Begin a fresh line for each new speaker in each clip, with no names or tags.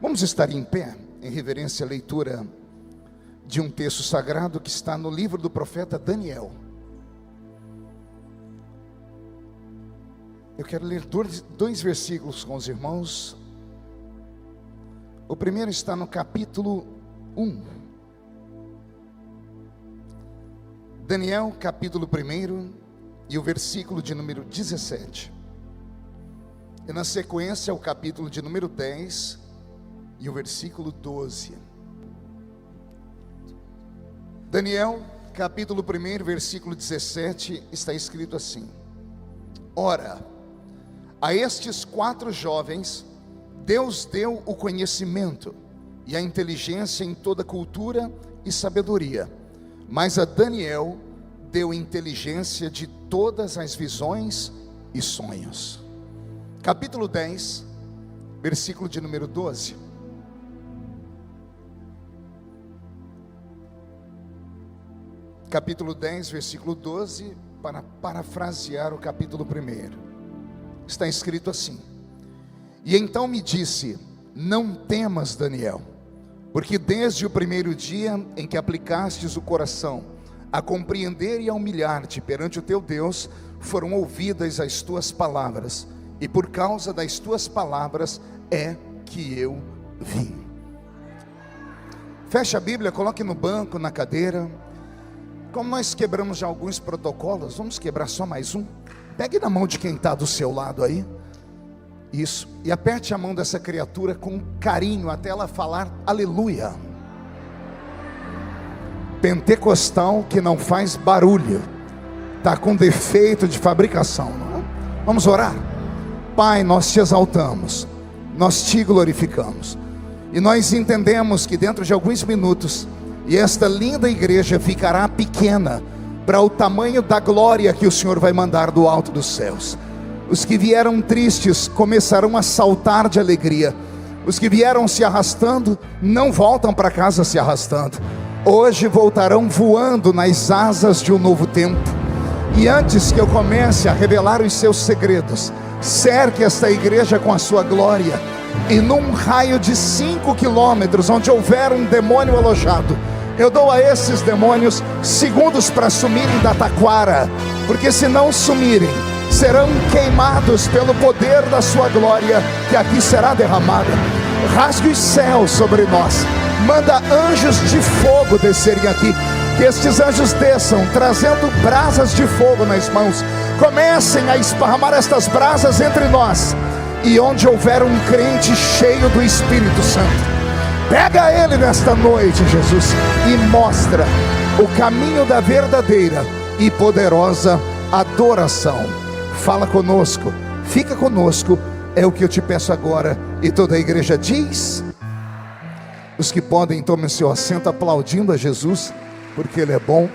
Vamos estar em pé, em reverência à leitura de um texto sagrado que está no livro do profeta Daniel. Eu quero ler dois versículos com os irmãos. O primeiro está no capítulo 1. Daniel, capítulo 1, e o versículo de número 17. E na sequência, o capítulo de número 10 e o versículo 12. Daniel, capítulo 1, versículo 17, está escrito assim: Ora, a estes 4 jovens, Deus deu o conhecimento e a inteligência em toda cultura e sabedoria, mas a Daniel deu inteligência de todas as visões e sonhos. Capítulo 10, versículo de número 12. Capítulo 10, versículo 12, para parafrasear o capítulo 1. Está escrito assim: E então me disse: Não temas, Daniel, porque desde o primeiro dia em que aplicastes o coração a compreender e a humilhar-te perante o teu Deus, foram ouvidas as tuas palavras, e por causa das tuas palavras é que eu vim. Feche a Bíblia, coloque no banco, na cadeira. Como nós quebramos já alguns protocolos, vamos quebrar só mais um. Pegue na mão de quem está do seu lado aí. Isso, e aperte a mão dessa criatura com carinho até ela falar aleluia. Pentecostal que não faz barulho, está com defeito de fabricação, não é? Vamos orar? Pai, nós te exaltamos, nós te glorificamos, e nós entendemos que dentro de alguns minutos, e esta linda igreja ficará pequena para o tamanho da glória que o Senhor vai mandar do alto dos céus. Os que vieram tristes começarão a saltar de alegria. Os que vieram se arrastando não voltam para casa se arrastando. Hoje voltarão voando nas asas de um novo tempo. E antes que eu comece a revelar os seus segredos, cerque esta igreja com a sua glória, e num raio de 5 quilômetros, onde houver um demônio alojado, eu dou a esses demônios segundos para sumirem da taquara, porque se não sumirem, serão queimados pelo poder da sua glória, que aqui será derramada. Rasgue os céus sobre nós, manda anjos de fogo descerem aqui, que estes anjos desçam, trazendo brasas de fogo nas mãos, comecem a esparramar estas brasas entre nós, e onde houver um crente cheio do Espírito Santo, pega ele nesta noite, Jesus, e mostra o caminho da verdadeira e poderosa adoração. Fala conosco, fica conosco, é o que eu te peço agora. E toda a igreja diz: os que podem, tomem seu assento aplaudindo a Jesus, porque Ele é bom,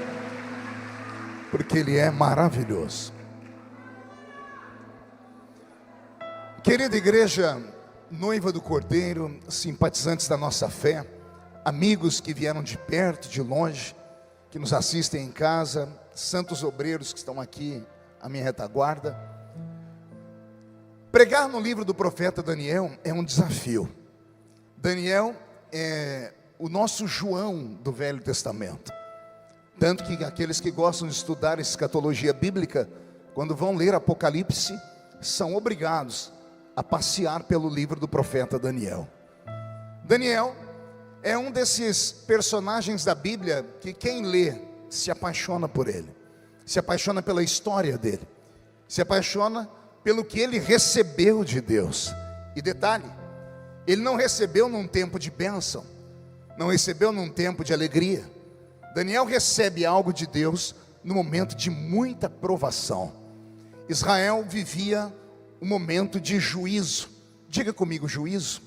porque Ele é maravilhoso. Querida igreja, noiva do Cordeiro, simpatizantes da nossa fé, amigos que vieram de perto, de longe, que nos assistem em casa, santos obreiros que estão aqui à minha retaguarda. Pregar no livro do profeta Daniel é um desafio. Daniel é o nosso João do Velho Testamento. Tanto que aqueles que gostam de estudar escatologia bíblica, quando vão ler Apocalipse, são obrigados a passear pelo livro do profeta Daniel. Daniel é um desses personagens da Bíblia que quem lê se apaixona por ele, se apaixona pela história dele, se apaixona pelo que ele recebeu de Deus. E detalhe, ele não recebeu num tempo de bênção, não recebeu num tempo de alegria. Daniel recebe algo de Deus no momento de muita provação. Israel vivia um momento de juízo. Diga comigo, juízo.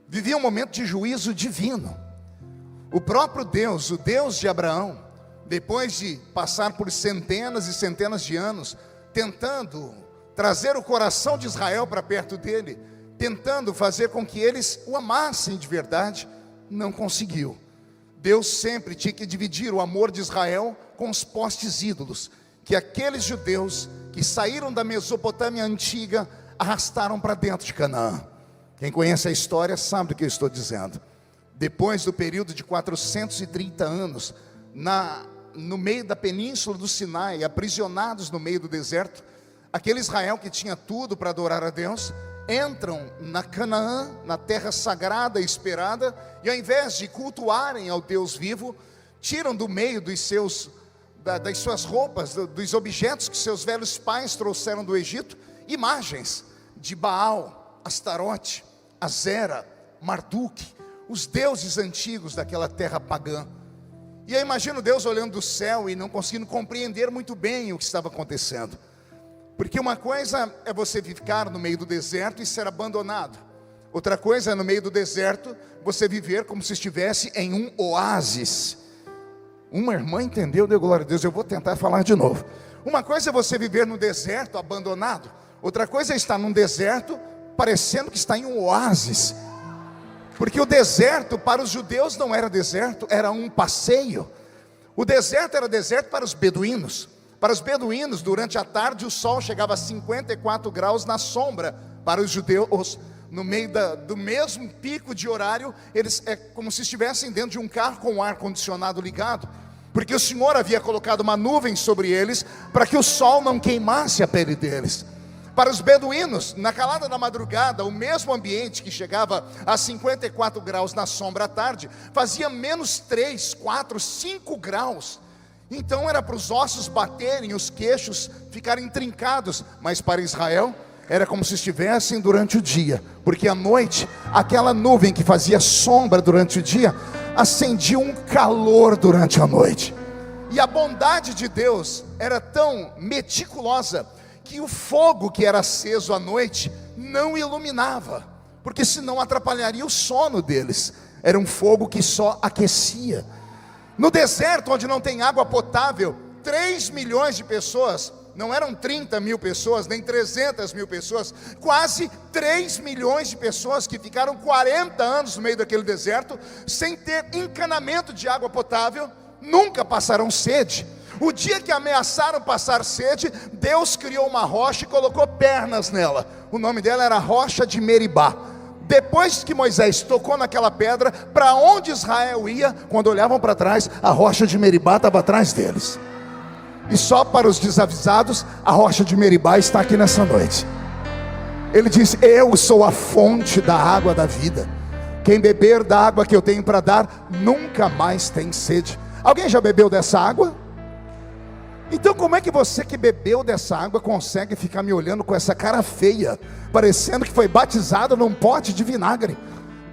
Vivia um momento de juízo divino. O próprio Deus, o Deus de Abraão, depois de passar por centenas e centenas de anos, tentando trazer o coração de Israel para perto dele, tentando fazer com que eles o amassem de verdade, não conseguiu. Deus sempre tinha que dividir o amor de Israel com os postes ídolos, que aqueles judeus que saíram da Mesopotâmia antiga arrastaram para dentro de Canaã. Quem conhece a história sabe do que eu estou dizendo. Depois do período de 430 anos, no meio da península do Sinai, aprisionados no meio do deserto, aquele Israel que tinha tudo para adorar a Deus, entram na Canaã, na terra sagrada e esperada, e ao invés de cultuarem ao Deus vivo, tiram do meio das suas roupas, dos objetos que seus velhos pais trouxeram do Egito, imagens de Baal, Astarote, Azera, Marduk, os deuses antigos daquela terra pagã. E eu imagino Deus olhando do céu e não conseguindo compreender muito bem o que estava acontecendo. Porque uma coisa é você ficar no meio do deserto e ser abandonado. Outra coisa é no meio do deserto você viver como se estivesse em um oásis. Uma irmã entendeu, deu glória a Deus, eu vou tentar falar de novo. Uma coisa é você viver no deserto abandonado. Outra coisa é estar num deserto parecendo que está em um oásis. Porque o deserto para os judeus não era deserto, era um passeio. O deserto era deserto para os beduínos. Para os beduínos, durante a tarde, o sol chegava a 54 graus na sombra. Para os judeus, no meio do mesmo pico de horário, eles é como se estivessem dentro de um carro com o ar-condicionado ligado. Porque o Senhor havia colocado uma nuvem sobre eles, para que o sol não queimasse a pele deles. Para os beduínos, na calada da madrugada, o mesmo ambiente que chegava a 54 graus na sombra à tarde, fazia menos 3, 4, 5 graus. Então era para os ossos baterem, os queixos ficarem trincados. Mas para Israel, era como se estivessem durante o dia. Porque à noite, aquela nuvem que fazia sombra durante o dia, acendia um calor durante a noite. E a bondade de Deus era tão meticulosa, que o fogo que era aceso à noite não iluminava, porque senão atrapalharia o sono deles. Era um fogo que só aquecia. No deserto, onde não tem água potável, 3 milhões de pessoas, não eram 30 mil pessoas, nem 300 mil pessoas, quase 3 milhões de pessoas que ficaram 40 anos no meio daquele deserto, sem ter encanamento de água potável, nunca passaram sede. O dia que ameaçaram passar sede, Deus criou uma rocha e colocou pernas nela. O nome dela era rocha de Meribá. Depois que Moisés tocou naquela pedra, para onde Israel ia, quando olhavam para trás, a rocha de Meribá estava atrás deles. E só para os desavisados, a rocha de Meribá está aqui nessa noite. Ele diz: eu sou a fonte da água da vida. Quem beber da água que eu tenho para dar, nunca mais tem sede. Alguém já bebeu dessa água? Então como é que você que bebeu dessa água consegue ficar me olhando com essa cara feia, parecendo que foi batizado num pote de vinagre?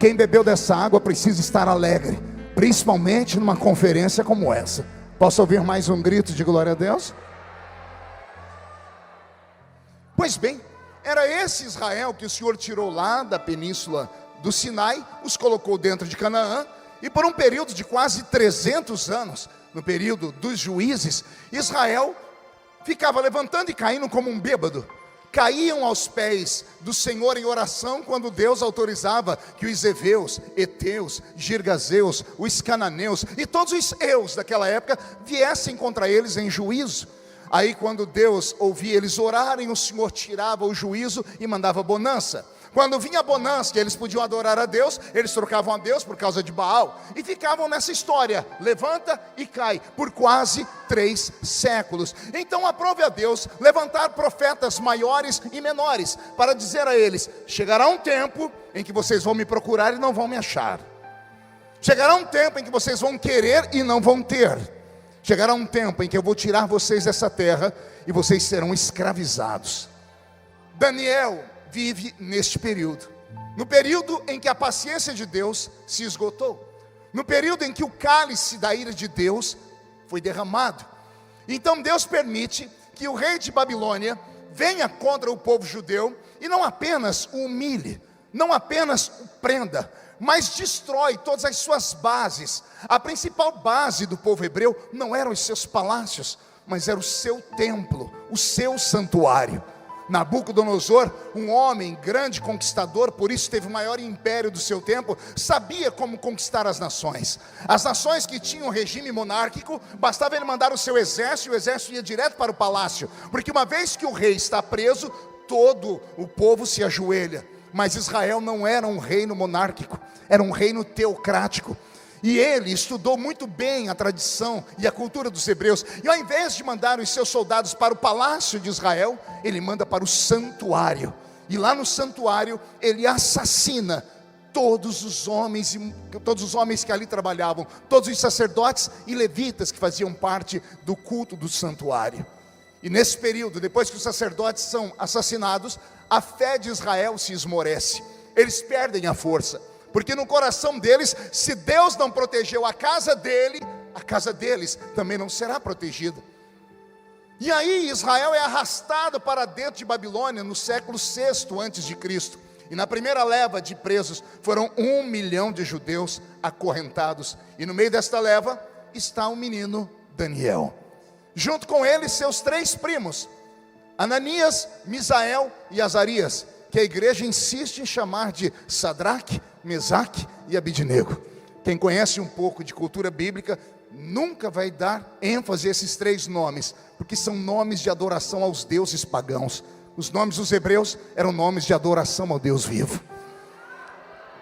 Quem bebeu dessa água precisa estar alegre, principalmente numa conferência como essa. Posso ouvir mais um grito de glória a Deus? Pois bem, era esse Israel que o Senhor tirou lá da península do Sinai, os colocou dentro de Canaã, e por um período de quase 300 anos, no período dos juízes, Israel ficava levantando e caindo como um bêbado. Caíam aos pés do Senhor em oração quando Deus autorizava que os heveus, heteus, girgazeus, os cananeus e todos os eus daquela época viessem contra eles em juízo. Aí quando Deus ouvia eles orarem, o Senhor tirava o juízo e mandava bonança. Quando vinha a bonança, eles podiam adorar a Deus, eles trocavam a Deus por causa de Baal, e ficavam nessa história, levanta e cai, por quase 3 séculos. Então aprove a Deus levantar profetas maiores e menores, para dizer a eles: chegará um tempo em que vocês vão me procurar e não vão me achar. Chegará um tempo em que vocês vão querer e não vão ter. Chegará um tempo em que eu vou tirar vocês dessa terra e vocês serão escravizados. Daniel vive neste período, no período em que a paciência de Deus se esgotou, no período em que o cálice da ira de Deus foi derramado. Então Deus permite que o rei de Babilônia venha contra o povo judeu e não apenas o humilhe, não apenas o prenda, mas destrói todas as suas bases. A principal base do povo hebreu não eram os seus palácios, mas era o seu templo, o seu santuário. Nabucodonosor, um homem grande conquistador, por isso teve o maior império do seu tempo, sabia como conquistar as nações. As nações que tinham regime monárquico, bastava ele mandar o seu exército, e o exército ia direto para o palácio, porque uma vez que o rei está preso, todo o povo se ajoelha. Mas Israel não era um reino monárquico, era um reino teocrático. E ele estudou muito bem a tradição e a cultura dos hebreus. E ao invés de mandar os seus soldados para o palácio de Israel, ele manda para o santuário. E lá no santuário ele assassina todos os homens que ali trabalhavam, todos os sacerdotes e levitas que faziam parte do culto do santuário. E nesse período, depois que os sacerdotes são assassinados, a fé de Israel se esmorece. Eles perdem a força. Porque no coração deles, se Deus não protegeu a casa dele, a casa deles também não será protegida. E aí Israel é arrastado para dentro de Babilônia no século VI a.C. E na primeira leva de presos foram 1 milhão de judeus acorrentados. E no meio desta leva está o menino Daniel. Junto com ele seus 3 primos, Ananias, Misael e Azarias, que a igreja insiste em chamar de Sadraque, Mesaque e Abidnego. Quem conhece um pouco de cultura bíblica nunca vai dar ênfase a esses 3 nomes, porque são nomes de adoração aos deuses pagãos. Os nomes dos hebreus eram nomes de adoração ao Deus vivo.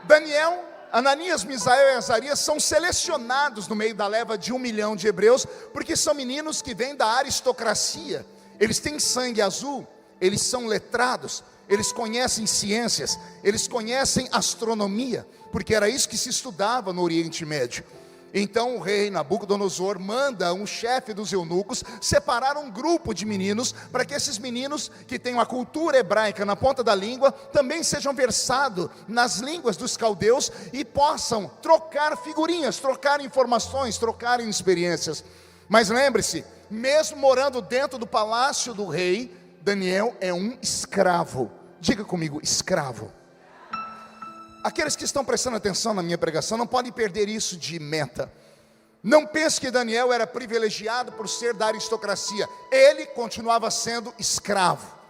Daniel, Ananias, Misael e Azarias são selecionados no meio da leva de 1 milhão de hebreus, porque são meninos que vêm da aristocracia. Eles têm sangue azul, eles são letrados, eles conhecem ciências, eles conhecem astronomia, porque era isso que se estudava no Oriente Médio. Então o rei Nabucodonosor manda um chefe dos eunucos separar um grupo de meninos, para que esses meninos que têm a cultura hebraica na ponta da língua, também sejam versados nas línguas dos caldeus e possam trocar figurinhas, trocar informações, trocar experiências. Mas lembre-se, mesmo morando dentro do palácio do rei, Daniel é um escravo. Diga comigo, escravo. Aqueles que estão prestando atenção na minha pregação não podem perder isso de meta. Não pense que Daniel era privilegiado por ser da aristocracia. Ele continuava sendo escravo.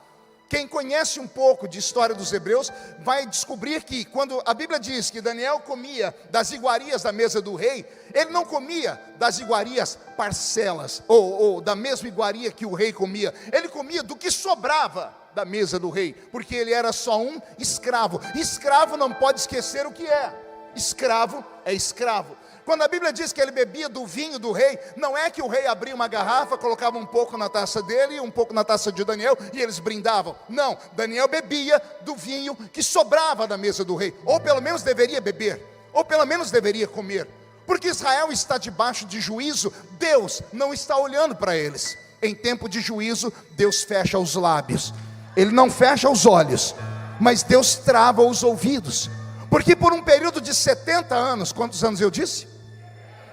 Quem conhece um pouco de história dos hebreus vai descobrir que quando a Bíblia diz que Daniel comia das iguarias da mesa do rei, ele não comia das iguarias parcelas, ou da mesma iguaria que o rei comia. Ele comia do que sobrava da mesa do rei, porque ele era só um escravo. Escravo não pode esquecer o que é. Escravo é escravo. Quando a Bíblia diz que ele bebia do vinho do rei, não é que o rei abria uma garrafa, colocava um pouco na taça dele e um pouco na taça de Daniel e eles brindavam. Não, Daniel bebia do vinho que sobrava da mesa do rei, ou pelo menos deveria beber, ou pelo menos deveria comer. Porque Israel está debaixo de juízo, Deus não está olhando para eles. Em tempo de juízo, Deus fecha os lábios. Ele não fecha os olhos, mas Deus trava os ouvidos. Porque por um período de 70 anos, quantos anos eu disse?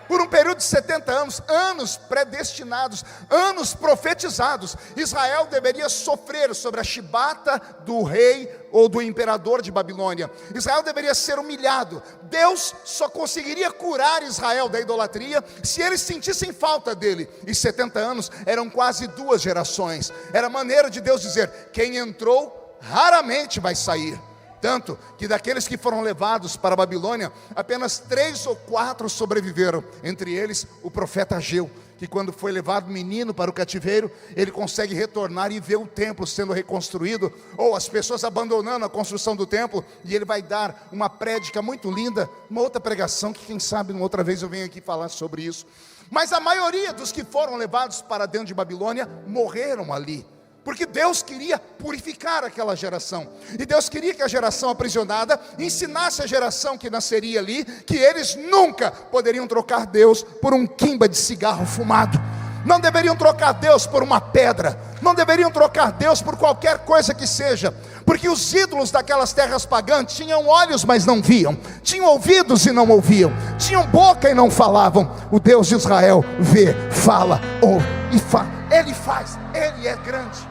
Por um período de 70 anos, anos predestinados, anos profetizados, Israel deveria sofrer sobre a chibata do rei ou do imperador de Babilônia. Israel deveria ser humilhado. Deus só conseguiria curar Israel da idolatria se eles sentissem falta dele. E 70 anos eram quase 2 gerações. Era a maneira de Deus dizer: quem entrou raramente vai sair. Tanto que daqueles que foram levados para a Babilônia, apenas 3 ou 4 sobreviveram. Entre eles o profeta Ageu, que quando foi levado menino para o cativeiro, ele consegue retornar e ver o templo sendo reconstruído, ou as pessoas abandonando a construção do templo, e ele vai dar uma prédica muito linda, uma outra pregação que quem sabe uma outra vez eu venho aqui falar sobre isso. Mas a maioria dos que foram levados para dentro de Babilônia morreram ali, porque Deus queria purificar aquela geração. E Deus queria que a geração aprisionada ensinasse a geração que nasceria ali, que eles nunca poderiam trocar Deus por um quimba de cigarro fumado. Não deveriam trocar Deus por uma pedra. Não deveriam trocar Deus por qualquer coisa que seja. Porque os ídolos daquelas terras pagãs tinham olhos, mas não viam. Tinham ouvidos e não ouviam. Tinham boca e não falavam. O Deus de Israel vê, fala, ouve e faz. Ele faz, Ele é grande.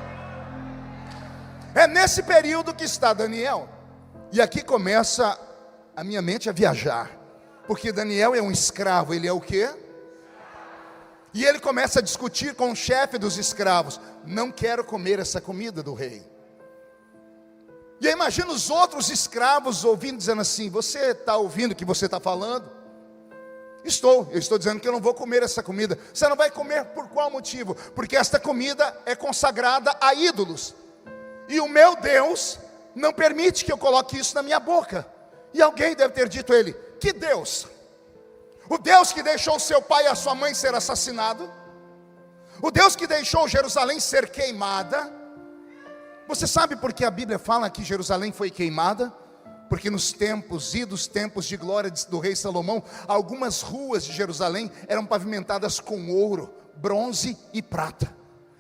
É nesse período que está Daniel. E aqui começa a minha mente a viajar. Porque Daniel é um escravo. Ele é o quê? E ele começa a discutir com o chefe dos escravos: não quero comer essa comida do rei. E aí imagina os outros escravos ouvindo, dizendo assim: você está ouvindo o que você está falando? Eu estou dizendo que eu não vou comer essa comida. Você não vai comer por qual motivo? Porque esta comida é consagrada a ídolos. E o meu Deus não permite que eu coloque isso na minha boca. E alguém deve ter dito a ele: que Deus? O Deus que deixou seu pai e a sua mãe ser assassinado? O Deus que deixou Jerusalém ser queimada? Você sabe por que a Bíblia fala que Jerusalém foi queimada? Porque nos tempos de glória do rei Salomão, algumas ruas de Jerusalém eram pavimentadas com ouro, bronze e prata.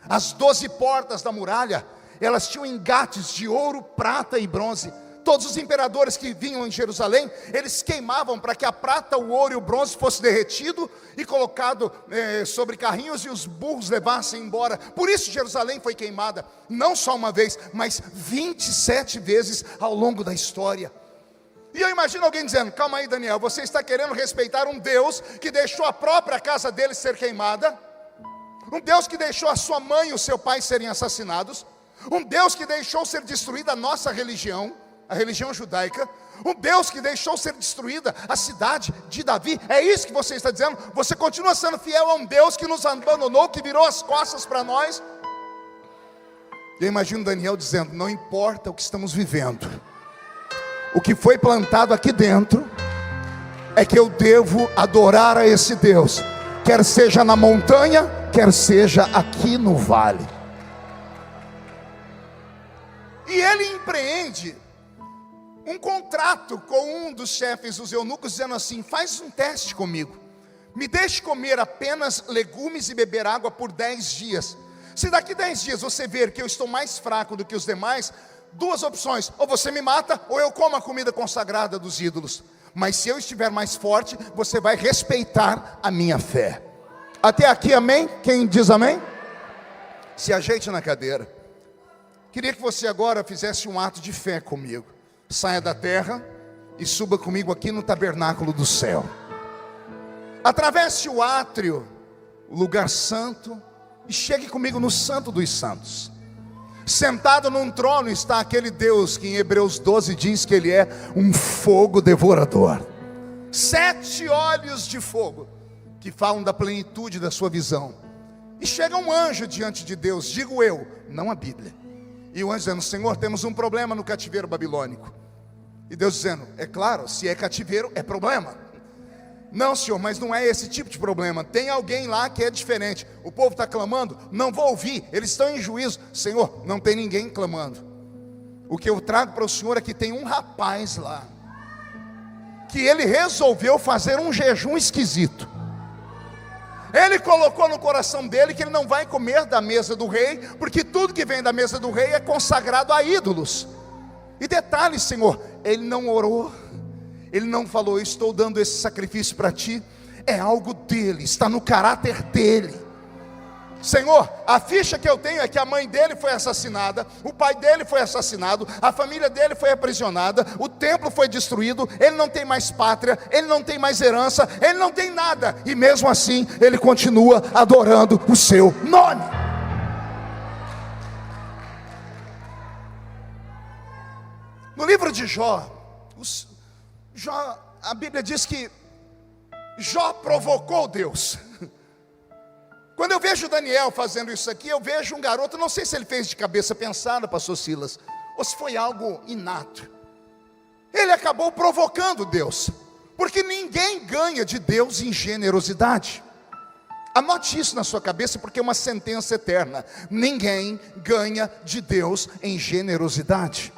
As 12 portas da muralha, elas tinham engates de ouro, prata e bronze. Todos os imperadores que vinham em Jerusalém, eles queimavam para que a prata, o ouro e o bronze fosse derretido e colocado sobre carrinhos, e os burros levassem embora. Por isso Jerusalém foi queimada, não só uma vez, mas 27 vezes ao longo da história. E eu imagino alguém dizendo: calma aí, Daniel, você está querendo respeitar um Deus que deixou a própria casa dele ser queimada? Um Deus que deixou a sua mãe e o seu pai serem assassinados? Um Deus que deixou ser destruída a nossa religião, a religião judaica? Um Deus que deixou ser destruída a cidade de Davi? É isso que você está dizendo? Você continua sendo fiel a um Deus que nos abandonou, que virou as costas para nós? Eu imagino Daniel dizendo: não importa o que estamos vivendo, o que foi plantado aqui dentro é que eu devo adorar a esse Deus, quer seja na montanha, quer seja aqui no vale. E ele empreende um contrato com um dos chefes dos eunucos, dizendo assim: faz um teste comigo, me deixe comer apenas legumes e beber água por 10 dias. Se daqui 10 dias você ver que eu estou mais fraco do que os demais, 2 opções: ou você me mata, ou eu como a comida consagrada dos ídolos. Mas se eu estiver mais forte, você vai respeitar a minha fé. Até aqui, amém? Quem diz amém? Se ajeite na cadeira. Queria que você agora fizesse um ato de fé comigo. Saia da terra e suba comigo aqui no tabernáculo do céu. Atravesse o átrio, o lugar santo, e chegue comigo no Santo dos Santos. Sentado num trono está aquele Deus que em Hebreus 12 diz que Ele é um fogo devorador. 7 olhos de fogo que falam da plenitude da sua visão. E chega um anjo diante de Deus, digo eu, não a Bíblia. E o anjo dizendo: Senhor, temos um problema no cativeiro babilônico. E Deus dizendo: é claro, se é cativeiro é problema. Não, Senhor, mas não é esse tipo de problema. Tem alguém lá que é diferente. O povo está clamando, não vou ouvir, eles estão em juízo. Senhor, não tem ninguém clamando. O que eu trago para o Senhor é que tem um rapaz lá, que ele resolveu fazer um jejum esquisito. Ele colocou no coração dele que ele não vai comer da mesa do rei, porque tudo que vem da mesa do rei é consagrado a ídolos. E detalhe, Senhor, ele não orou, ele não falou: estou dando esse sacrifício para ti. É algo dele, está no caráter dele. Senhor, a ficha que eu tenho é que a mãe dele foi assassinada, o pai dele foi assassinado, a família dele foi aprisionada, o templo foi destruído, ele não tem mais pátria, ele não tem mais herança, ele não tem nada, e mesmo assim ele continua adorando o seu nome. No livro de Jó, a Bíblia diz que Jó provocou Deus. Quando eu vejo Daniel fazendo isso aqui, eu vejo um garoto, não sei se ele fez de cabeça pensada, pastor Silas, ou se foi algo inato. Ele acabou provocando Deus, porque ninguém ganha de Deus em generosidade. Anote isso na sua cabeça, porque é uma sentença eterna: ninguém ganha de Deus em generosidade.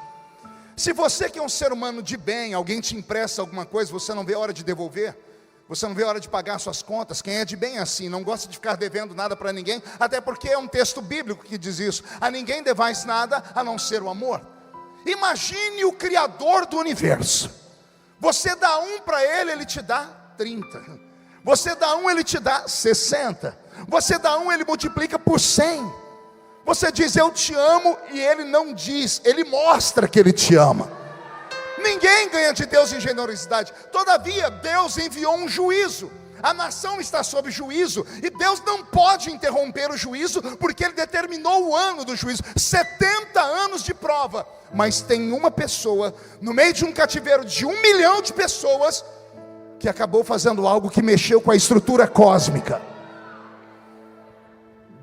Se você que é um ser humano de bem, alguém te empresta alguma coisa, você não vê a hora de devolver, você não vê a hora de pagar suas contas. Quem é de bem é assim, não gosta de ficar devendo nada para ninguém, até porque é um texto bíblico que diz isso: a ninguém devais nada a não ser o amor. Imagine o Criador do universo, você dá 1 para ele, ele te dá 30, você dá 1, ele te dá 60, você dá 1, ele multiplica por 100. Você diz: eu te amo, e ele não diz, ele mostra que ele te ama. Ninguém ganha de Deus em generosidade. Todavia Deus enviou um juízo, a nação está sob juízo, e Deus não pode interromper o juízo, porque Ele determinou o ano do juízo, 70 anos de prova. Mas tem uma pessoa, no meio de um cativeiro de 1 milhão de pessoas, que acabou fazendo algo que mexeu com a estrutura cósmica.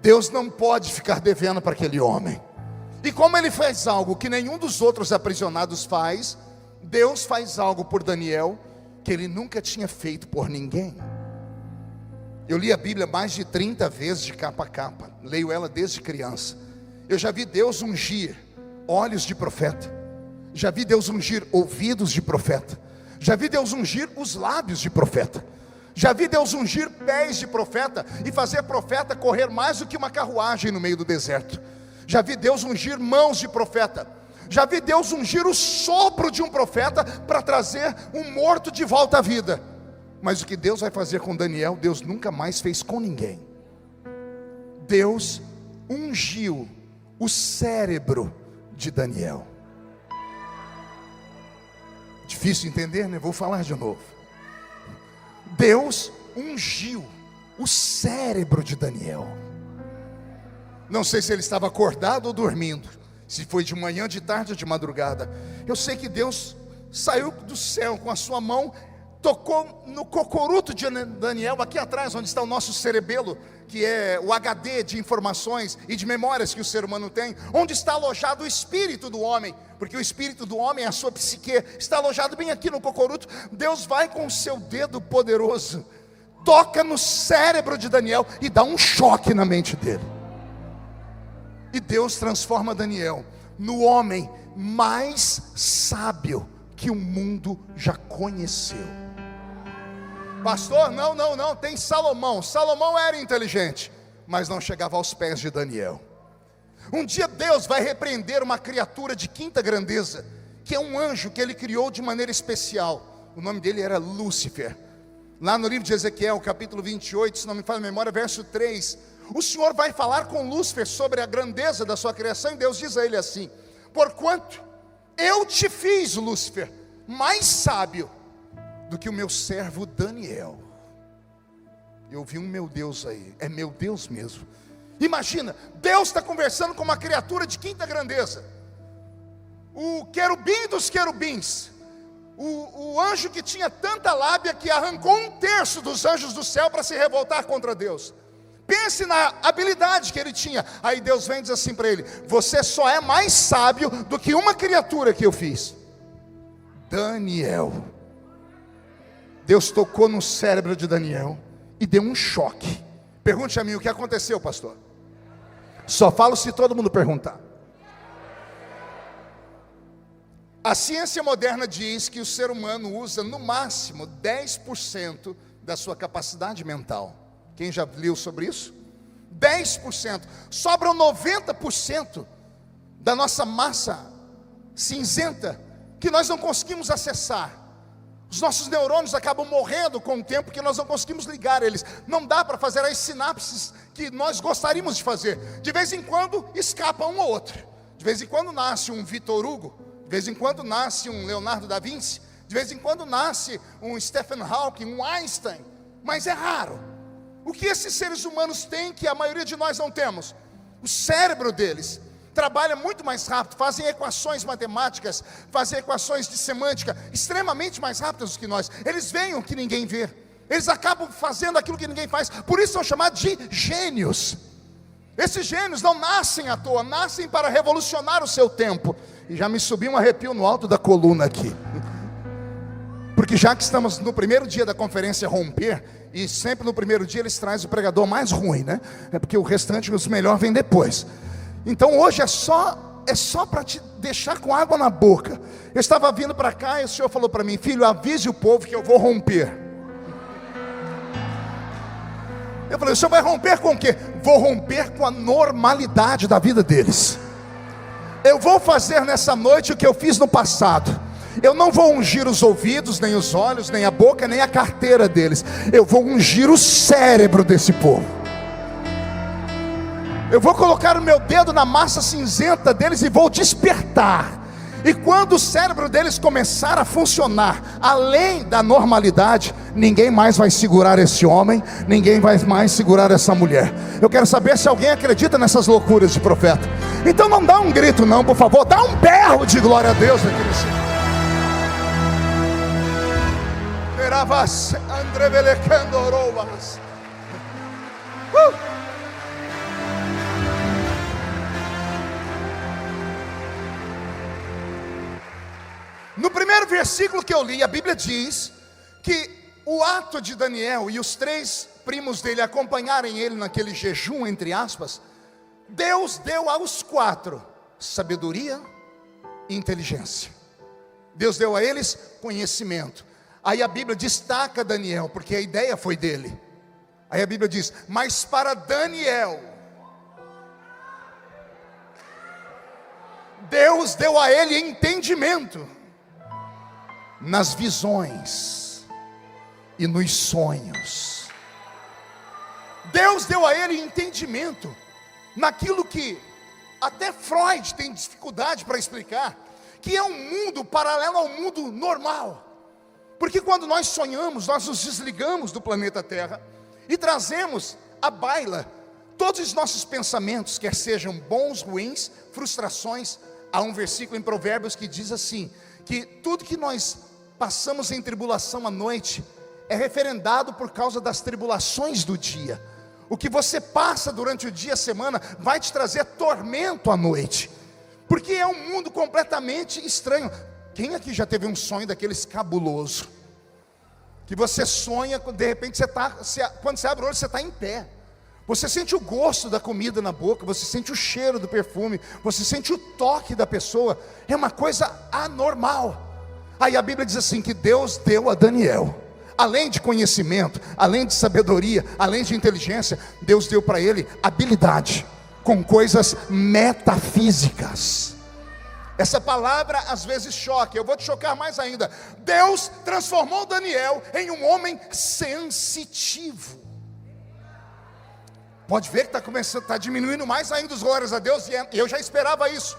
Deus não pode ficar devendo para aquele homem. E como ele faz algo que nenhum dos outros aprisionados faz, Deus faz algo por Daniel que ele nunca tinha feito por ninguém. Eu li a Bíblia mais de 30 vezes de capa a capa, leio ela desde criança. Eu já vi Deus ungir olhos de profeta, já vi Deus ungir ouvidos de profeta, já vi Deus ungir os lábios de profeta, já vi Deus ungir pés de profeta e fazer profeta correr mais do que uma carruagem no meio do deserto. Já vi Deus ungir mãos de profeta, já vi Deus ungir o sopro de um profeta para trazer um morto de volta à vida. Mas o que Deus vai fazer com Daniel, Deus nunca mais fez com ninguém. Deus ungiu o cérebro de Daniel. Difícil entender, né? Vou falar de novo. Deus ungiu o cérebro de Daniel. Não sei se ele estava acordado ou dormindo, se foi de manhã, de tarde ou de madrugada. Eu sei que Deus saiu do céu com a sua mão, tocou no cocoruto de Daniel, aqui atrás onde está o nosso cerebelo, que é o HD de informações e de memórias que o ser humano tem, onde está alojado o espírito do homem, porque o espírito do homem, a sua psique, está alojado bem aqui no cocoruto. Deus vai com o seu dedo poderoso, toca no cérebro de Daniel e dá um choque na mente dele. E Deus transforma Daniel no homem mais sábio que o mundo já conheceu. Pastor, não, tem Salomão. Salomão era inteligente, mas não chegava aos pés de Daniel. Um dia Deus vai repreender uma criatura de quinta grandeza, que é um anjo que ele criou de maneira especial. O nome dele era Lúcifer. Lá no livro de Ezequiel, capítulo 28, se não me falha a memória, verso 3, o Senhor vai falar com Lúcifer sobre a grandeza da sua criação, e Deus diz a ele assim: porquanto eu te fiz, Lúcifer, mais sábio do que o meu servo Daniel. Eu vi um meu Deus aí, é meu Deus mesmo. Imagina, Deus está conversando com uma criatura de quinta grandeza, o querubim dos querubins, o anjo que tinha tanta lábia que arrancou 1/3 dos anjos do céu para se revoltar contra Deus. Pense na habilidade que ele tinha. Aí Deus vem e diz assim para ele: você só é mais sábio do que uma criatura que eu fiz, Daniel. Deus tocou no cérebro de Daniel e deu um choque. Pergunte a mim, o que aconteceu, pastor? Só falo se todo mundo perguntar. A ciência moderna diz que o ser humano usa no máximo 10% da sua capacidade mental. Quem já leu sobre isso? 10%. Sobram 90% da nossa massa cinzenta que nós não conseguimos acessar. Os nossos neurônios acabam morrendo com o tempo, porque nós não conseguimos ligar eles. Não dá para fazer as sinapses que nós gostaríamos de fazer. De vez em quando escapa um ou outro. De vez em quando nasce um Victor Hugo, de vez em quando nasce um Leonardo da Vinci, de vez em quando nasce um Stephen Hawking, um Einstein, mas é raro. O que esses seres humanos têm que a maioria de nós não temos? O cérebro deles trabalha muito mais rápido, fazem equações matemáticas, fazem equações de semântica extremamente mais rápidas do que nós. Eles veem o que ninguém vê, eles acabam fazendo aquilo que ninguém faz, por isso são chamados de gênios. Esses gênios não nascem à toa, nascem para revolucionar o seu tempo. E já me subiu um arrepio no alto da coluna aqui, porque já que estamos no primeiro dia da conferência Romper, e sempre no primeiro dia eles trazem o pregador mais ruim, né? É porque o restante, os melhores, vem depois. Então hoje é só para te deixar com água na boca. Eu estava vindo para cá e o Senhor falou para mim: filho, avise o povo que eu vou romper. Eu falei: o Senhor vai romper com o quê? Vou romper com a normalidade da vida deles. Eu vou fazer nessa noite o que eu fiz no passado. Eu não vou ungir os ouvidos, nem os olhos, nem a boca, nem a carteira deles. Eu vou ungir o cérebro desse povo. Eu vou colocar o meu dedo na massa cinzenta deles e vou despertar. E quando o cérebro deles começar a funcionar além da normalidade, ninguém mais vai segurar esse homem, ninguém vai mais segurar essa mulher. Eu quero saber se alguém acredita nessas loucuras de profeta. Então não dá um grito não, por favor, dá um berro de glória a Deus aqui nesse... No primeiro versículo que eu li, a Bíblia diz que o ato de Daniel e os 3 primos dele acompanharem ele naquele jejum, entre aspas, Deus deu aos 4 sabedoria e inteligência. Deus deu a eles conhecimento. Aí a Bíblia destaca Daniel, porque a ideia foi dele. Aí a Bíblia diz: mas para Daniel, Deus deu a ele entendimento nas visões e nos sonhos. Deus deu a ele entendimento naquilo que até Freud tem dificuldade para explicar, que é um mundo paralelo ao mundo normal. Porque quando nós sonhamos, nós nos desligamos do planeta Terra e trazemos à baila todos os nossos pensamentos, quer sejam bons, ruins, frustrações. Há um versículo em Provérbios que diz assim, que tudo que nós passamos em tribulação à noite é referendado por causa das tribulações do dia. O que você passa durante o dia, a semana, vai te trazer tormento à noite, porque é um mundo completamente estranho. Quem aqui já teve um sonho daqueles cabuloso? Que você sonha, de repente quando você abre o olho, você está em pé. Você sente o gosto da comida na boca, você sente o cheiro do perfume, você sente o toque da pessoa. É uma coisa anormal. Aí a Bíblia diz assim, que Deus deu a Daniel, além de conhecimento, além de sabedoria, além de inteligência, Deus deu para ele habilidade com coisas metafísicas. Essa palavra às vezes choca, eu vou te chocar mais ainda. Deus transformou Daniel em um homem sensitivo. Pode ver que está diminuindo mais ainda os glórias a Deus, e eu já esperava isso,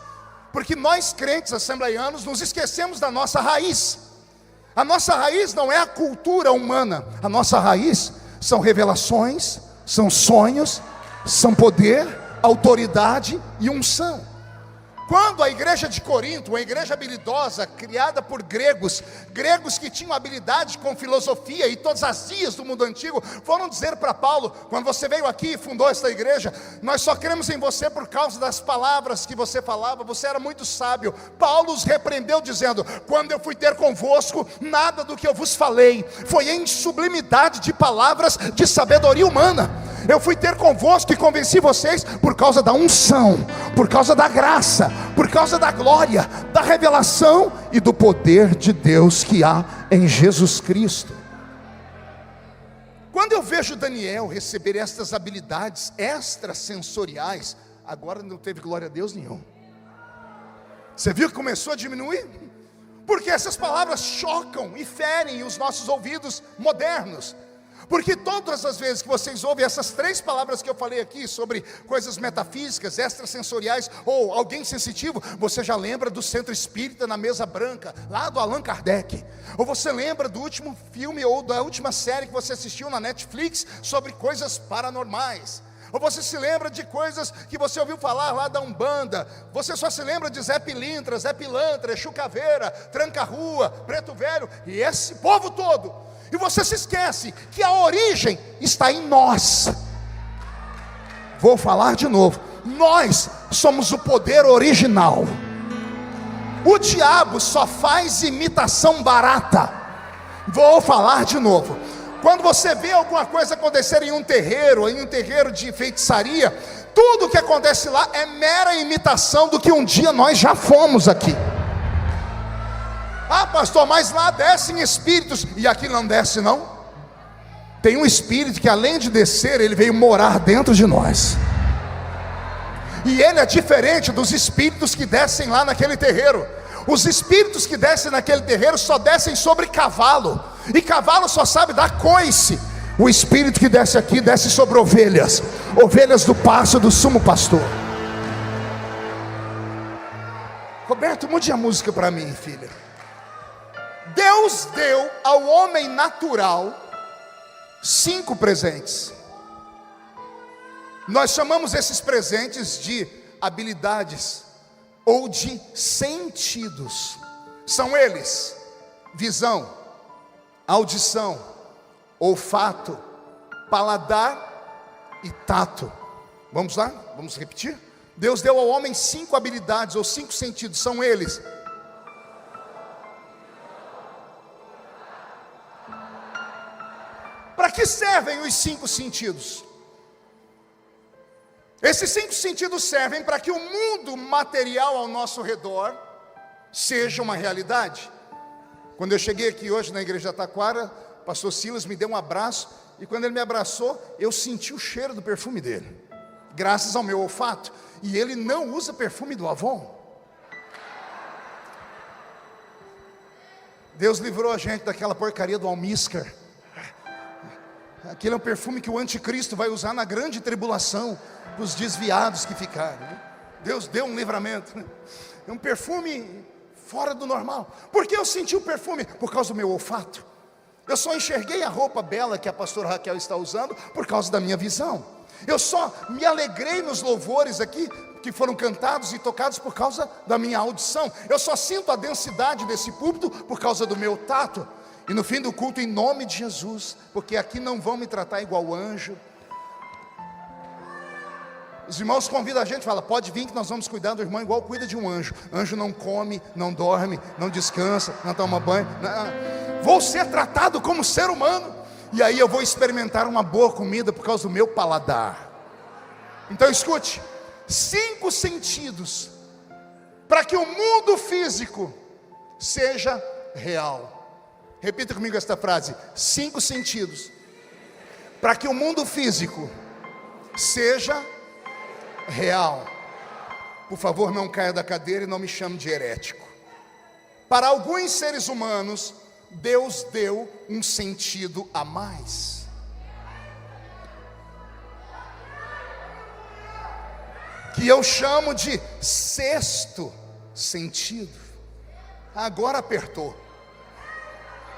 porque nós crentes assembleianos nos esquecemos da nossa raiz. A nossa raiz não é a cultura humana, a nossa raiz são revelações, são sonhos, são poder, autoridade e unção. Quando a igreja de Corinto, uma igreja habilidosa, criada por gregos que tinham habilidade com filosofia e todas as ciências do mundo antigo, foram dizer para Paulo: quando você veio aqui e fundou esta igreja, nós só cremos em você por causa das palavras que você falava, você era muito sábio. Paulo os repreendeu dizendo: quando eu fui ter convosco, nada do que eu vos falei foi em sublimidade de palavras de sabedoria humana. Eu fui ter convosco e convenci vocês por causa da unção, por causa da graça, por causa da glória, da revelação e do poder de Deus que há em Jesus Cristo. Quando eu vejo Daniel receber estas habilidades extrasensoriais, agora não teve glória a Deus nenhum. Você viu que começou a diminuir? Porque essas palavras chocam e ferem os nossos ouvidos modernos. Porque todas as vezes que vocês ouvem essas 3 palavras que eu falei aqui, sobre coisas metafísicas, extrasensoriais, ou alguém sensitivo, você já lembra do Centro Espírita na Mesa Branca, lá do Allan Kardec. Ou você lembra do último filme ou da última série que você assistiu na Netflix sobre coisas paranormais. Ou você se lembra de coisas que você ouviu falar lá da Umbanda. Você só se lembra de Zé Pilintra, Zé Pilantra, Exu Caveira, Tranca-Rua, Preto Velho e esse povo todo. E você se esquece que a origem está em nós. Vou falar de novo. Nós somos o poder original. O diabo só faz imitação barata. Vou falar de novo. Quando você vê alguma coisa acontecer em um terreiro de feitiçaria, tudo que acontece lá é mera imitação do que um dia nós já fomos aqui. Ah, pastor, mas lá descem espíritos, e aqui não desce não. Tem um espírito que, além de descer, ele veio morar dentro de nós. E ele é diferente dos espíritos que descem lá naquele terreiro. Os espíritos que descem naquele terreiro só descem sobre cavalo, e cavalo só sabe dar coice. O espírito que desce aqui desce sobre ovelhas, ovelhas do pasto do sumo pastor. Roberto, mude a música para mim, filha. Deus deu ao homem natural 5 presentes. Nós chamamos esses presentes de habilidades ou de sentidos. São eles: visão, audição, olfato, paladar e tato. Vamos lá? Vamos repetir? Deus deu ao homem 5 habilidades ou 5 sentidos. São eles: que servem os 5 sentidos? Esses 5 sentidos servem para que o mundo material ao nosso redor seja uma realidade. Quando eu cheguei aqui hoje na igreja da Taquara, o pastor Silas me deu um abraço, e quando ele me abraçou, eu senti o cheiro do perfume dele, graças ao meu olfato. E ele não usa perfume do Avon. Deus livrou a gente daquela porcaria do almíscar. Aquele é um perfume que o anticristo vai usar na grande tribulação, para os desviados que ficaram. Deus deu um livramento. É um perfume fora do normal. Por que eu senti o perfume? Por causa do meu olfato. Eu só enxerguei a roupa bela que a pastora Raquel está usando por causa da minha visão. Eu só me alegrei nos louvores aqui que foram cantados e tocados por causa da minha audição. Eu só sinto a densidade desse púlpito por causa do meu tato. E no fim do culto, em nome de Jesus, porque aqui não vão me tratar igual anjo. Os irmãos convidam a gente, fala, pode vir que nós vamos cuidar do irmão igual cuida de um anjo. Anjo não come, não dorme, não descansa, não toma banho. Não. Vou ser tratado como ser humano. E aí eu vou experimentar uma boa comida por causa do meu paladar. Então escute, 5 sentidos para que o mundo físico seja real. Repita comigo esta frase: 5 sentidos para que o mundo físico seja real. Por favor, não caia da cadeira e não me chame de herético. Para alguns seres humanos, Deus deu um sentido a mais. Que eu chamo de 6º sentido. Agora apertou.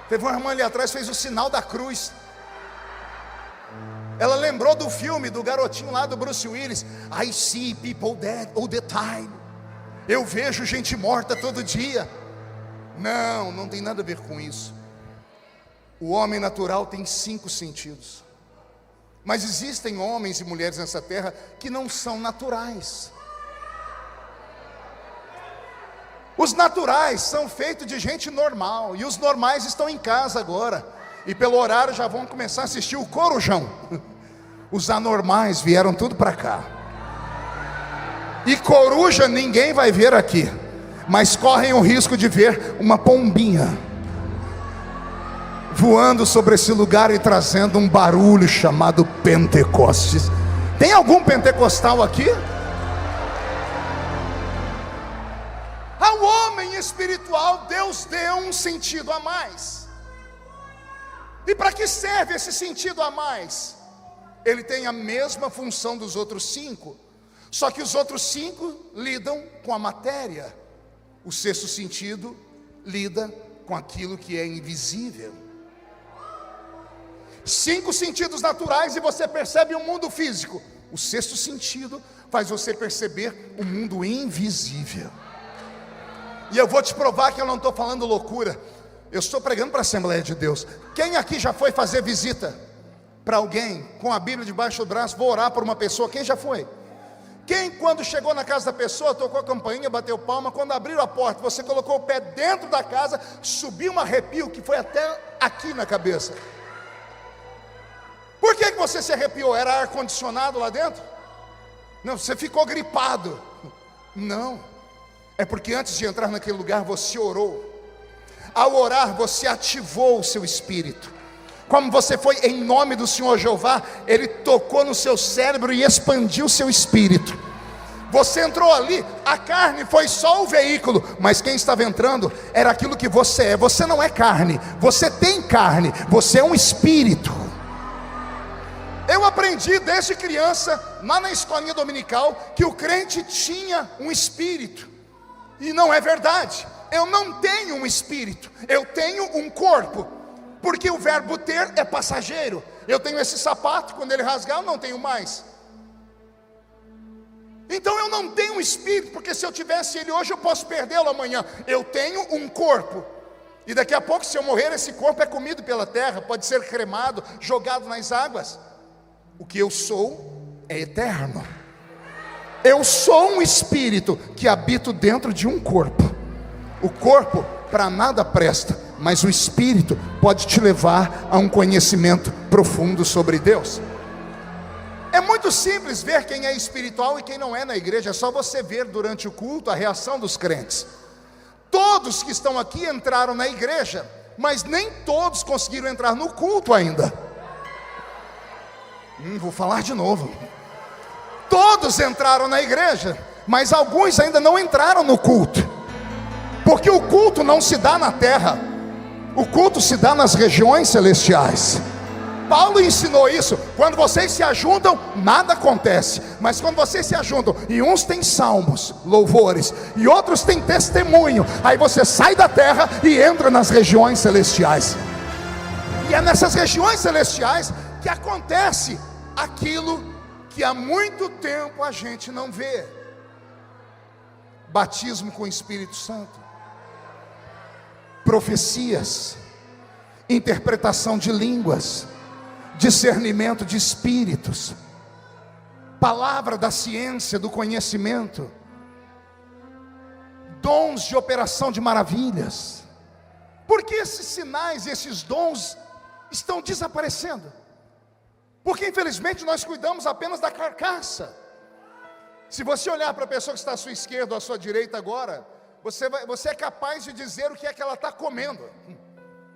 Teve uma irmã ali atrás, fez o sinal da cruz. Ela lembrou do filme do garotinho lá do Bruce Willis. I see people dead all the time. Eu vejo gente morta todo dia. Não, não tem nada a ver com isso. O homem natural tem 5 sentidos. Mas existem homens e mulheres nessa terra que não são naturais. Os naturais são feitos de gente normal. E os normais estão em casa agora. E pelo horário já vão começar a assistir o Corujão. Os anormais vieram tudo para cá. E coruja ninguém vai ver aqui, mas correm o risco de ver uma pombinha voando sobre esse lugar e trazendo um barulho chamado Pentecostes. Tem algum pentecostal aqui? Ao homem espiritual Deus deu um sentido a mais. E para que serve esse sentido a mais? Ele tem a mesma função dos outros 5, só que os outros 5 lidam com a matéria. O 6º sentido lida com aquilo que é invisível. 5 sentidos naturais e você percebe o mundo físico. O 6º sentido faz você perceber o mundo invisível. E eu vou te provar que eu não estou falando loucura. Eu estou pregando para a Assembleia de Deus. Quem aqui já foi fazer visita para alguém com a Bíblia debaixo do braço? Vou orar por uma pessoa. Quem já foi? Quem, quando chegou na casa da pessoa, tocou a campainha, bateu palma? Quando abriram a porta, você colocou o pé dentro da casa, subiu um arrepio que foi até aqui na cabeça. Por que você se arrepiou? Era ar-condicionado lá dentro? Não, você ficou gripado. Não, é porque antes de entrar naquele lugar você orou. Ao orar você ativou o seu espírito. Como você foi em nome do Senhor Jeová, Ele tocou no seu cérebro e expandiu o seu espírito. Você entrou ali, a carne foi só o veículo, mas quem estava entrando era aquilo que você é. Você não é carne, você tem carne, você é um espírito. Eu aprendi desde criança, lá na escolinha dominical, que o crente tinha um espírito. E não é verdade. Eu não tenho um espírito, eu tenho um corpo. Porque o verbo ter é passageiro. Eu tenho esse sapato, quando ele rasgar eu não tenho mais. Então eu não tenho um espírito, porque se eu tivesse ele hoje eu posso perdê-lo amanhã. Eu tenho um corpo. E daqui a pouco, se eu morrer, esse corpo é comido pela terra, pode ser cremado, jogado nas águas. O que eu sou é eterno. Eu sou um espírito que habito dentro de um corpo. O corpo para nada presta, mas o Espírito pode te levar a um conhecimento profundo sobre Deus. É muito simples ver quem é espiritual e quem não é na igreja. É só você ver durante o culto a reação dos crentes. Todos que estão aqui entraram na igreja, mas nem todos conseguiram entrar no culto ainda. Vou falar de novo. Todos entraram na igreja, mas alguns ainda não entraram no culto, porque o culto não se dá na terra, o culto se dá nas regiões celestiais. Paulo ensinou isso. Quando vocês se ajuntam, nada acontece, mas quando vocês se ajuntam, e uns têm salmos, louvores, e outros têm testemunho, aí você sai da terra e entra nas regiões celestiais. E é nessas regiões celestiais que acontece aquilo que há muito tempo a gente não vê: batismo com o Espírito Santo, profecias, interpretação de línguas, discernimento de espíritos, palavra da ciência, do conhecimento, dons de operação de maravilhas. Por que esses sinais e esses dons estão desaparecendo? Porque infelizmente nós cuidamos apenas da carcaça. Se você olhar para a pessoa que está à sua esquerda ou à sua direita agora, você é capaz de dizer o que é que ela está comendo,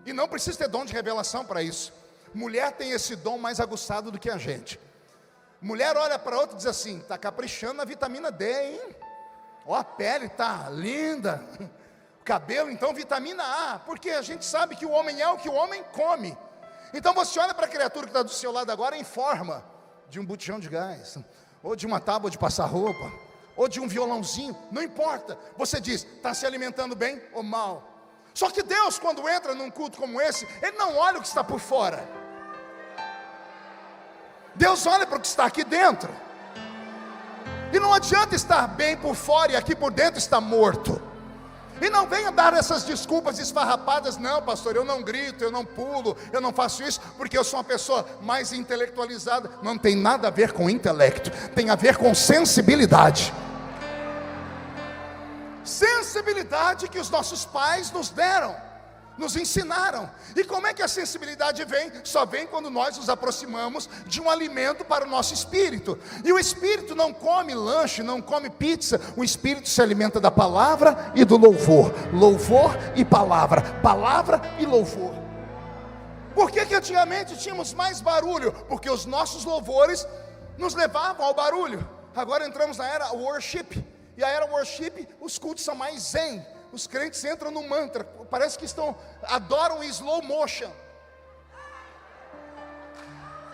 e não precisa ter dom de revelação para isso. Mulher tem esse dom mais aguçado do que a gente. Mulher olha para outra e diz assim: está caprichando na vitamina D, hein? Ó, a pele está linda, o cabelo, então vitamina A, porque a gente sabe que o homem é o que o homem come. Então você olha para a criatura que está do seu lado agora em forma de um botijão de gás, ou de uma tábua de passar roupa, ou de um violãozinho, não importa. Você diz: está se alimentando bem ou mal? Só que Deus, quando entra num culto como esse, Ele não olha o que está por fora. Deus olha para o que está aqui dentro. E não adianta estar bem por fora e aqui por dentro está morto. E não venha dar essas desculpas esfarrapadas: não, pastor, eu não grito, eu não pulo, eu não faço isso porque eu sou uma pessoa mais intelectualizada. Não tem nada a ver com intelecto, tem a ver com sensibilidade. Sensibilidade que os nossos pais nos deram, nos ensinaram. E como é que a sensibilidade vem? Só vem quando nós nos aproximamos de um alimento para o nosso espírito. E o espírito não come lanche, não come pizza. O espírito se alimenta da palavra e do louvor. Louvor e palavra, palavra e louvor. Por que antigamente tínhamos mais barulho? Porque os nossos louvores nos levavam ao barulho. Agora entramos na era worship. E a era worship, os cultos são mais zen. Os crentes entram no mantra, parece que adoram em slow motion.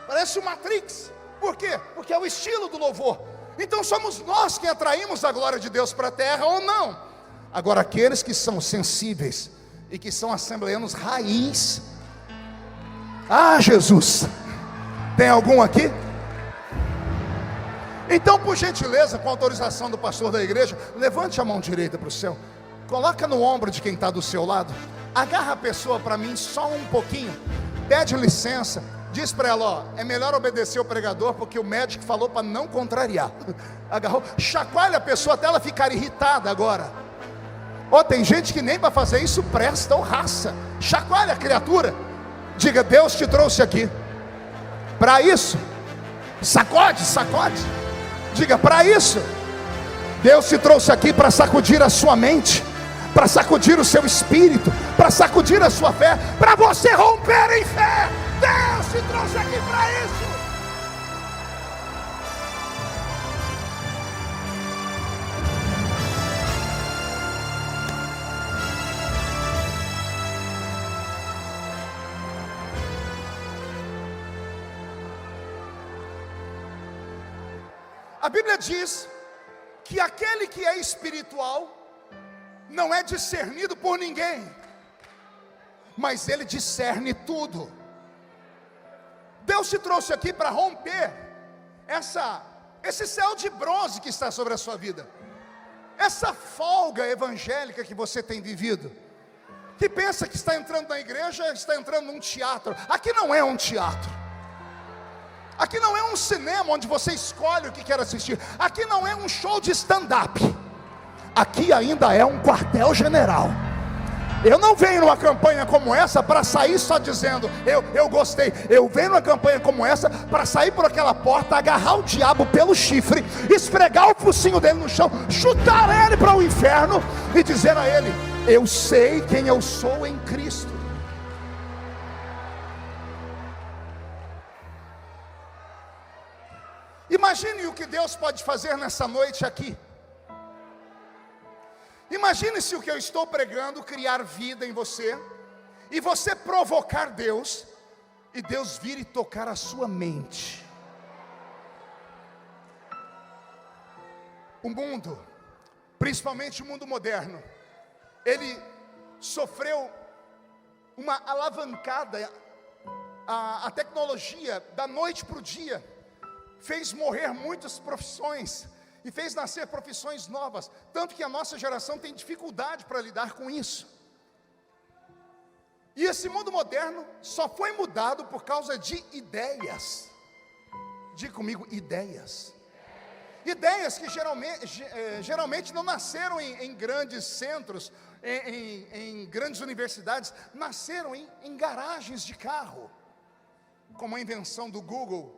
Parece o Matrix. Por quê? Porque é o estilo do louvor. Então somos nós que atraímos a glória de Deus para a terra ou não? Agora, aqueles que são sensíveis e que são assembleanos raiz. Ah, Jesus, tem algum aqui? Então, por gentileza, com autorização do pastor da igreja, levante a mão direita para o céu. Coloca no ombro de quem está do seu lado. Agarra a pessoa para mim só um pouquinho. Pede licença. Diz para ela: ó, é melhor obedecer o pregador, porque o médico falou para não contrariar. Agarrou. Chacoalha a pessoa até ela ficar irritada agora. Ó, tem gente que nem para fazer isso presta ou raça. Chacoalha a criatura. Diga: Deus te trouxe aqui para isso. Sacode, sacode. Diga: para isso. Deus te trouxe aqui para sacudir a sua mente, para sacudir o seu espírito, para sacudir a sua fé, para você romper em fé. Deus te trouxe aqui para isso. A Bíblia diz que aquele que é espiritual não é discernido por ninguém, mas ele discerne tudo. Deus te trouxe aqui para romper esse céu de bronze que está sobre a sua vida, essa folga evangélica que você tem vivido, que pensa que está entrando na igreja, está entrando num teatro. Aqui não é um teatro. Aqui não é um cinema onde você escolhe o que quer assistir. Aqui não é um show de stand-up. Aqui ainda é um quartel-general. Eu não venho numa campanha como essa para sair só dizendo eu gostei. Eu venho numa campanha como essa para sair por aquela porta, agarrar o diabo pelo chifre, esfregar o focinho dele no chão, chutar ele para o inferno e dizer a ele: eu sei quem eu sou em Cristo. Imagine o que Deus pode fazer nessa noite aqui. Imagine se o que eu estou pregando criar vida em você, e você provocar Deus, e Deus vir e tocar a sua mente. O mundo, principalmente o mundo moderno, ele sofreu uma alavancada. A tecnologia, da noite para o dia, fez morrer muitas profissões e fez nascer profissões novas, tanto que a nossa geração tem dificuldade para lidar com isso. E esse mundo moderno só foi mudado por causa de ideias. Diga comigo, ideias. Ideias que geralmente não nasceram em grandes centros, em grandes universidades, nasceram em garagens de carro, como a invenção do Google,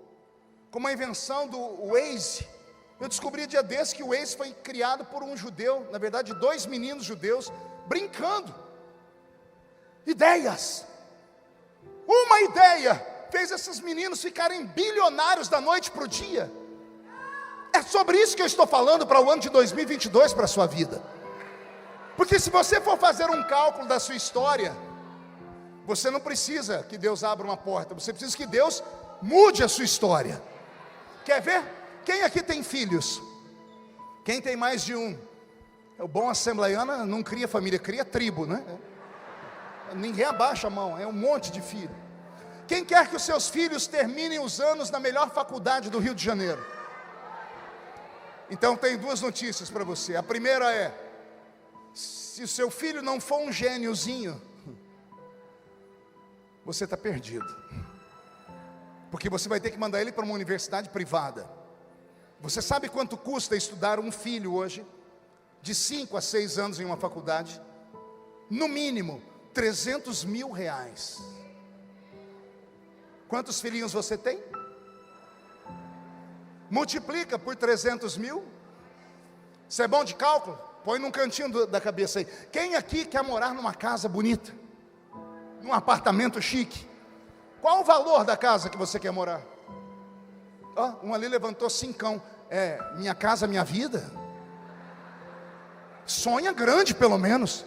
como a invenção do Waze. Eu descobri dia desse que o Waze foi criado por um judeu, na verdade 2 meninos judeus, brincando. Ideias. Uma ideia fez esses meninos ficarem bilionários da noite para o dia. É sobre isso que eu estou falando para o ano de 2022, para a sua vida. Porque se você for fazer um cálculo da sua história, você não precisa que Deus abra uma porta, você precisa que Deus mude a sua história. Quer ver? Quem aqui tem filhos? Quem tem mais de um? O bom assembleiano não cria família, cria tribo, né? Ninguém abaixa a mão, é um monte de filho. Quem quer que os seus filhos terminem os anos na melhor faculdade do Rio de Janeiro? Então tem 2 notícias para você. A primeira é: se o seu filho não for um gêniozinho, você está perdido, porque você vai ter que mandar ele para uma universidade privada. Você sabe quanto custa estudar um filho hoje? De 5 a 6 anos em uma faculdade? No mínimo, R$300 mil. Quantos filhinhos você tem? Multiplica por 300 mil. Você é bom de cálculo? Põe num cantinho da cabeça aí. Quem aqui quer morar numa casa bonita? Num apartamento chique? Qual o valor da casa que você quer morar? Um ali levantou 5. Minha casa, minha vida. Sonha grande pelo menos.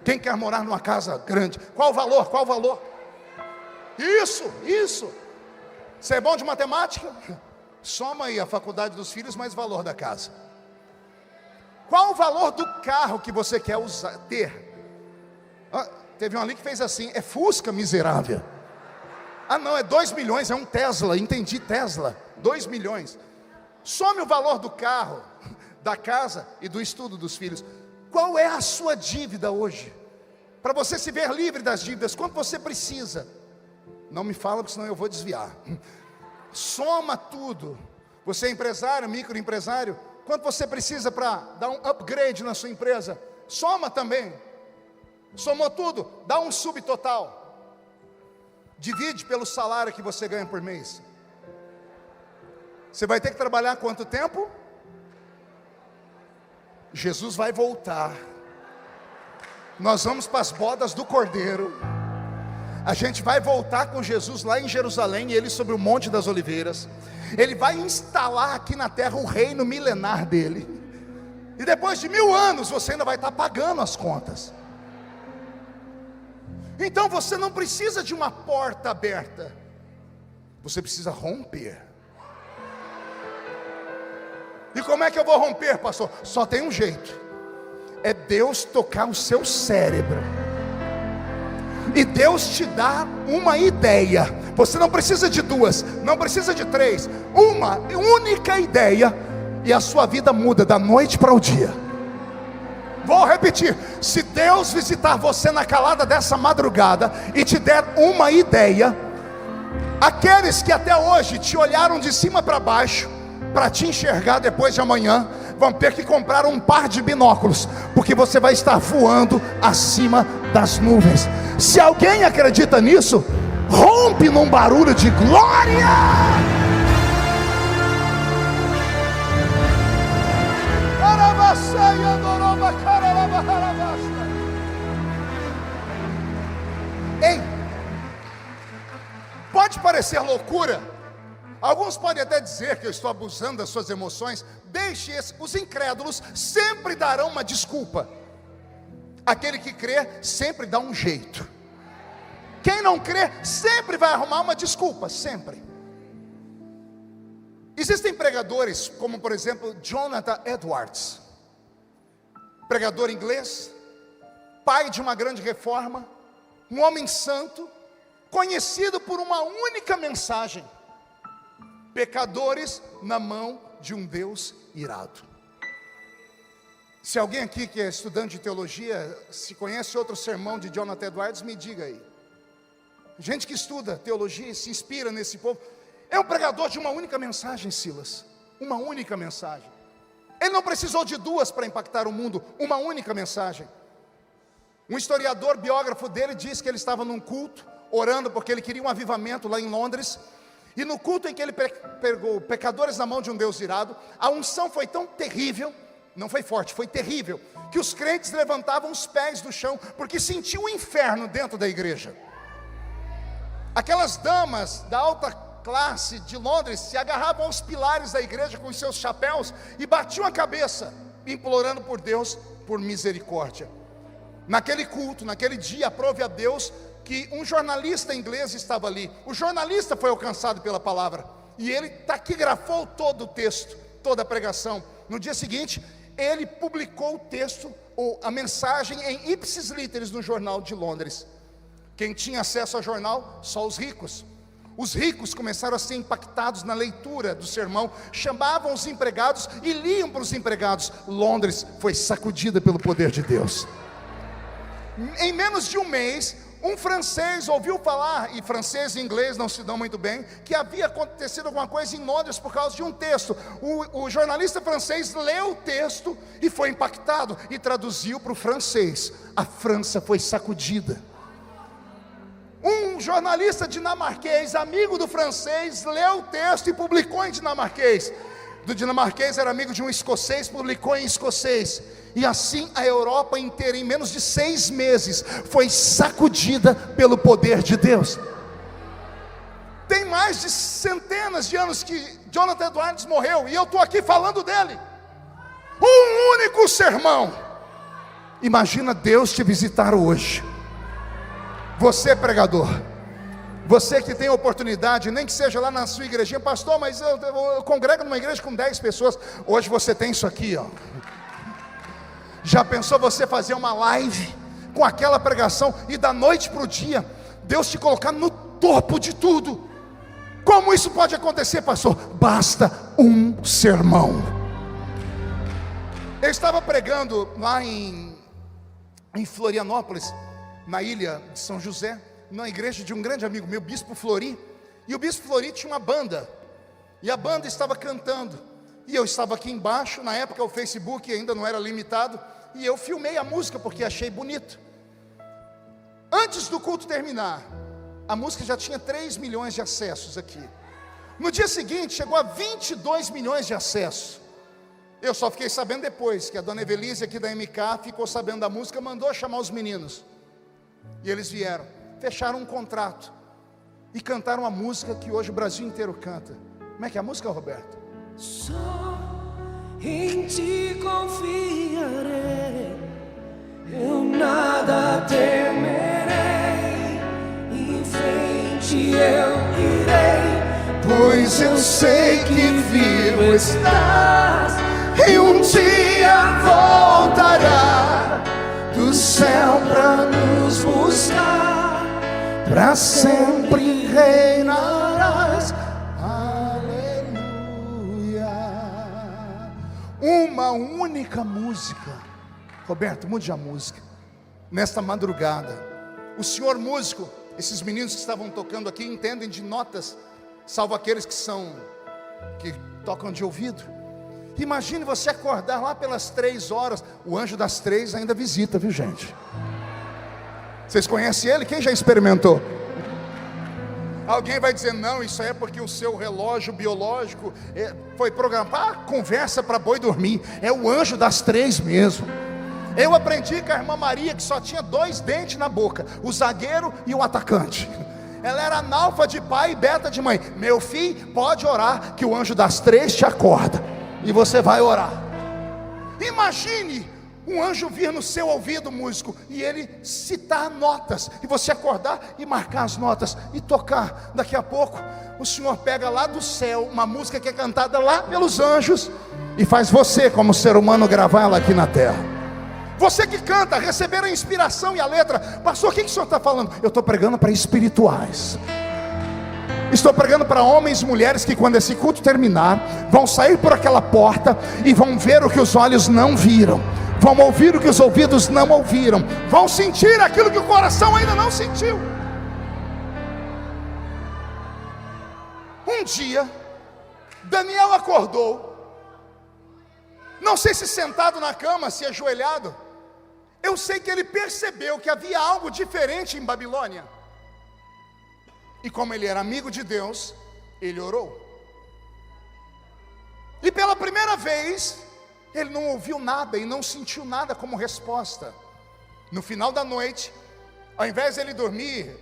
Quem quer morar numa casa grande? Qual o valor? Qual o valor? Isso. Você é bom de matemática? Soma aí a faculdade dos filhos mais o valor da casa. Qual o valor do carro que você quer ter? Teve um ali que fez assim: é Fusca, miserável. Não, é 2 milhões, é um Tesla. Entendi, Tesla, 2 milhões. Some o valor do carro, da casa e do estudo dos filhos. Qual é a sua dívida hoje? Para você se ver livre das dívidas, quanto você precisa? Não me fala, porque senão eu vou desviar. Soma tudo. Você é empresário, microempresário, quanto você precisa para dar um upgrade na sua empresa? Soma também. Somou tudo, dá um subtotal. Divide pelo salário que você ganha por mês. Você vai ter que trabalhar quanto tempo? Jesus vai voltar. Nós vamos para as bodas do Cordeiro. A gente vai voltar com Jesus lá em Jerusalém, e Ele sobre o Monte das Oliveiras. Ele vai instalar aqui na terra o reino milenar dele. E depois de 1000 anos você ainda vai estar pagando as contas. Então você não precisa de uma porta aberta, você precisa romper. E como é que eu vou romper, pastor? Só tem um jeito: é Deus tocar o seu cérebro, e Deus te dá uma ideia. Você não precisa de 2, não precisa de 3, uma única ideia, e a sua vida muda da noite para o dia. Vou repetir: se Deus visitar você na calada dessa madrugada e te der uma ideia, aqueles que até hoje te olharam de cima para baixo para te enxergar depois de amanhã, vão ter que comprar um par de binóculos, porque você vai estar voando acima das nuvens. Se alguém acredita nisso, rompe num barulho de glória. Ei, pode parecer loucura, alguns podem até dizer que eu estou abusando das suas emoções. Deixe os incrédulos sempre darão uma desculpa. Aquele que crê sempre dá um jeito. Quem não crê sempre vai arrumar uma desculpa, sempre. Existem pregadores como, por exemplo, Jonathan Edwards, pregador inglês, pai de uma grande reforma, um homem santo, conhecido por uma única mensagem: pecadores na mão de um Deus irado. Se alguém aqui que é estudante de teologia, se conhece outro sermão de Jonathan Edwards, me diga aí. Gente que estuda teologia e se inspira nesse povo. É um pregador de uma única mensagem, Silas. Uma única mensagem. Ele não precisou de duas para impactar o mundo. Uma única mensagem. Um historiador, biógrafo dele, diz que ele estava num culto, orando porque ele queria um avivamento lá em Londres. E no culto em que ele pegou pecadores na mão de um Deus irado, a unção foi tão terrível, não foi forte, foi terrível, que os crentes levantavam os pés do chão, porque sentiam o inferno dentro da igreja. Aquelas damas da alta classe de Londres se agarravam aos pilares da igreja com os seus chapéus e batiam a cabeça, implorando por Deus, por misericórdia. Naquele culto, naquele dia, aprove a Deus que um jornalista inglês estava ali. O jornalista foi alcançado pela palavra, e ele taquigrafou todo o texto, toda a pregação. No dia seguinte, ele publicou o texto, ou a mensagem, em ipsis literis no jornal de Londres. Quem tinha acesso ao jornal? Só os ricos. Os ricos começaram a ser impactados na leitura do sermão, chamavam os empregados e liam para os empregados. Londres foi sacudida pelo poder de Deus. Em menos de um mês, um francês ouviu falar, e francês e inglês não se dão muito bem, que havia acontecido alguma coisa em Londres por causa de um texto. O jornalista francês leu o texto e foi impactado, e traduziu para o francês. A França foi sacudida. Um jornalista dinamarquês, amigo do francês, leu o texto e publicou em dinamarquês. Do dinamarquês era amigo de um escocês, publicou em escocês. E assim a Europa inteira, em menos de 6 meses, foi sacudida pelo poder de Deus. Tem mais de centenas de anos que Jonathan Edwards morreu, e eu estou aqui falando dele. Um único sermão. Imagina Deus te visitar hoje. Você, pregador, você que tem a oportunidade, nem que seja lá na sua igrejinha, pastor, mas eu congrego numa igreja com 10 pessoas. Hoje você tem isso aqui, ó. Já pensou você fazer uma live com aquela pregação e da noite para o dia Deus te colocar no topo de tudo? Como isso pode acontecer, pastor? Basta um sermão. Eu estava pregando lá em Florianópolis, na ilha de São José, na igreja de um grande amigo meu, Bispo Flori. E o Bispo Flori tinha uma banda, e a banda estava cantando, e eu estava aqui embaixo. Na época o Facebook ainda não era limitado, e eu filmei a música porque achei bonito. Antes do culto terminar, a música já tinha 3 milhões de acessos aqui. No dia seguinte chegou a 22 milhões de acessos. Eu só fiquei sabendo depois, que a dona Evelise aqui da MK ficou sabendo da música, mandou chamar os meninos. E eles vieram, fecharam um contrato e cantaram a música que hoje o Brasil inteiro canta. Como é que é a música, Roberto?
Só em ti confiarei, eu nada temerei, em frente eu irei,
Pois eu sei que vivo estás, e um dia voltará do céu para nos buscar, para sempre reinarás. Aleluia. Uma única música. Roberto, mude a música. Nesta madrugada, o senhor músico, esses meninos que estavam tocando aqui entendem de notas, salvo aqueles que tocam de ouvido. Imagine você acordar lá pelas 3 horas. O anjo das 3 ainda visita, viu gente? Vocês conhecem ele? Quem já experimentou? Alguém vai dizer, não, isso é porque o seu relógio biológico foi programado. Conversa para boi dormir. É o anjo das 3 mesmo. Eu aprendi com a irmã Maria, que só tinha 2 dentes na boca, o zagueiro e o atacante. Ela era analfa de pai e beta de mãe. Meu filho, pode orar, que o anjo das 3 te acorda, e você vai orar. Imagine um anjo vir no seu ouvido, músico, e ele citar notas, e você acordar e marcar as notas, e tocar. Daqui a pouco, o Senhor pega lá do céu, uma música que é cantada lá pelos anjos, e faz você, como ser humano, gravá-la aqui na terra. Você que canta, receber a inspiração e a letra. Pastor, o que o senhor está falando? Eu estou pregando para espirituais. Estou pregando para homens e mulheres que quando esse culto terminar, vão sair por aquela porta e vão ver o que os olhos não viram, vão ouvir o que os ouvidos não ouviram, vão sentir aquilo que o coração ainda não sentiu. Um dia, Daniel acordou, não sei se sentado na cama, se ajoelhado. Eu sei que ele percebeu que havia algo diferente em Babilônia. E como ele era amigo de Deus, ele orou. E pela primeira vez, ele não ouviu nada e não sentiu nada como resposta. No final da noite, ao invés de ele dormir,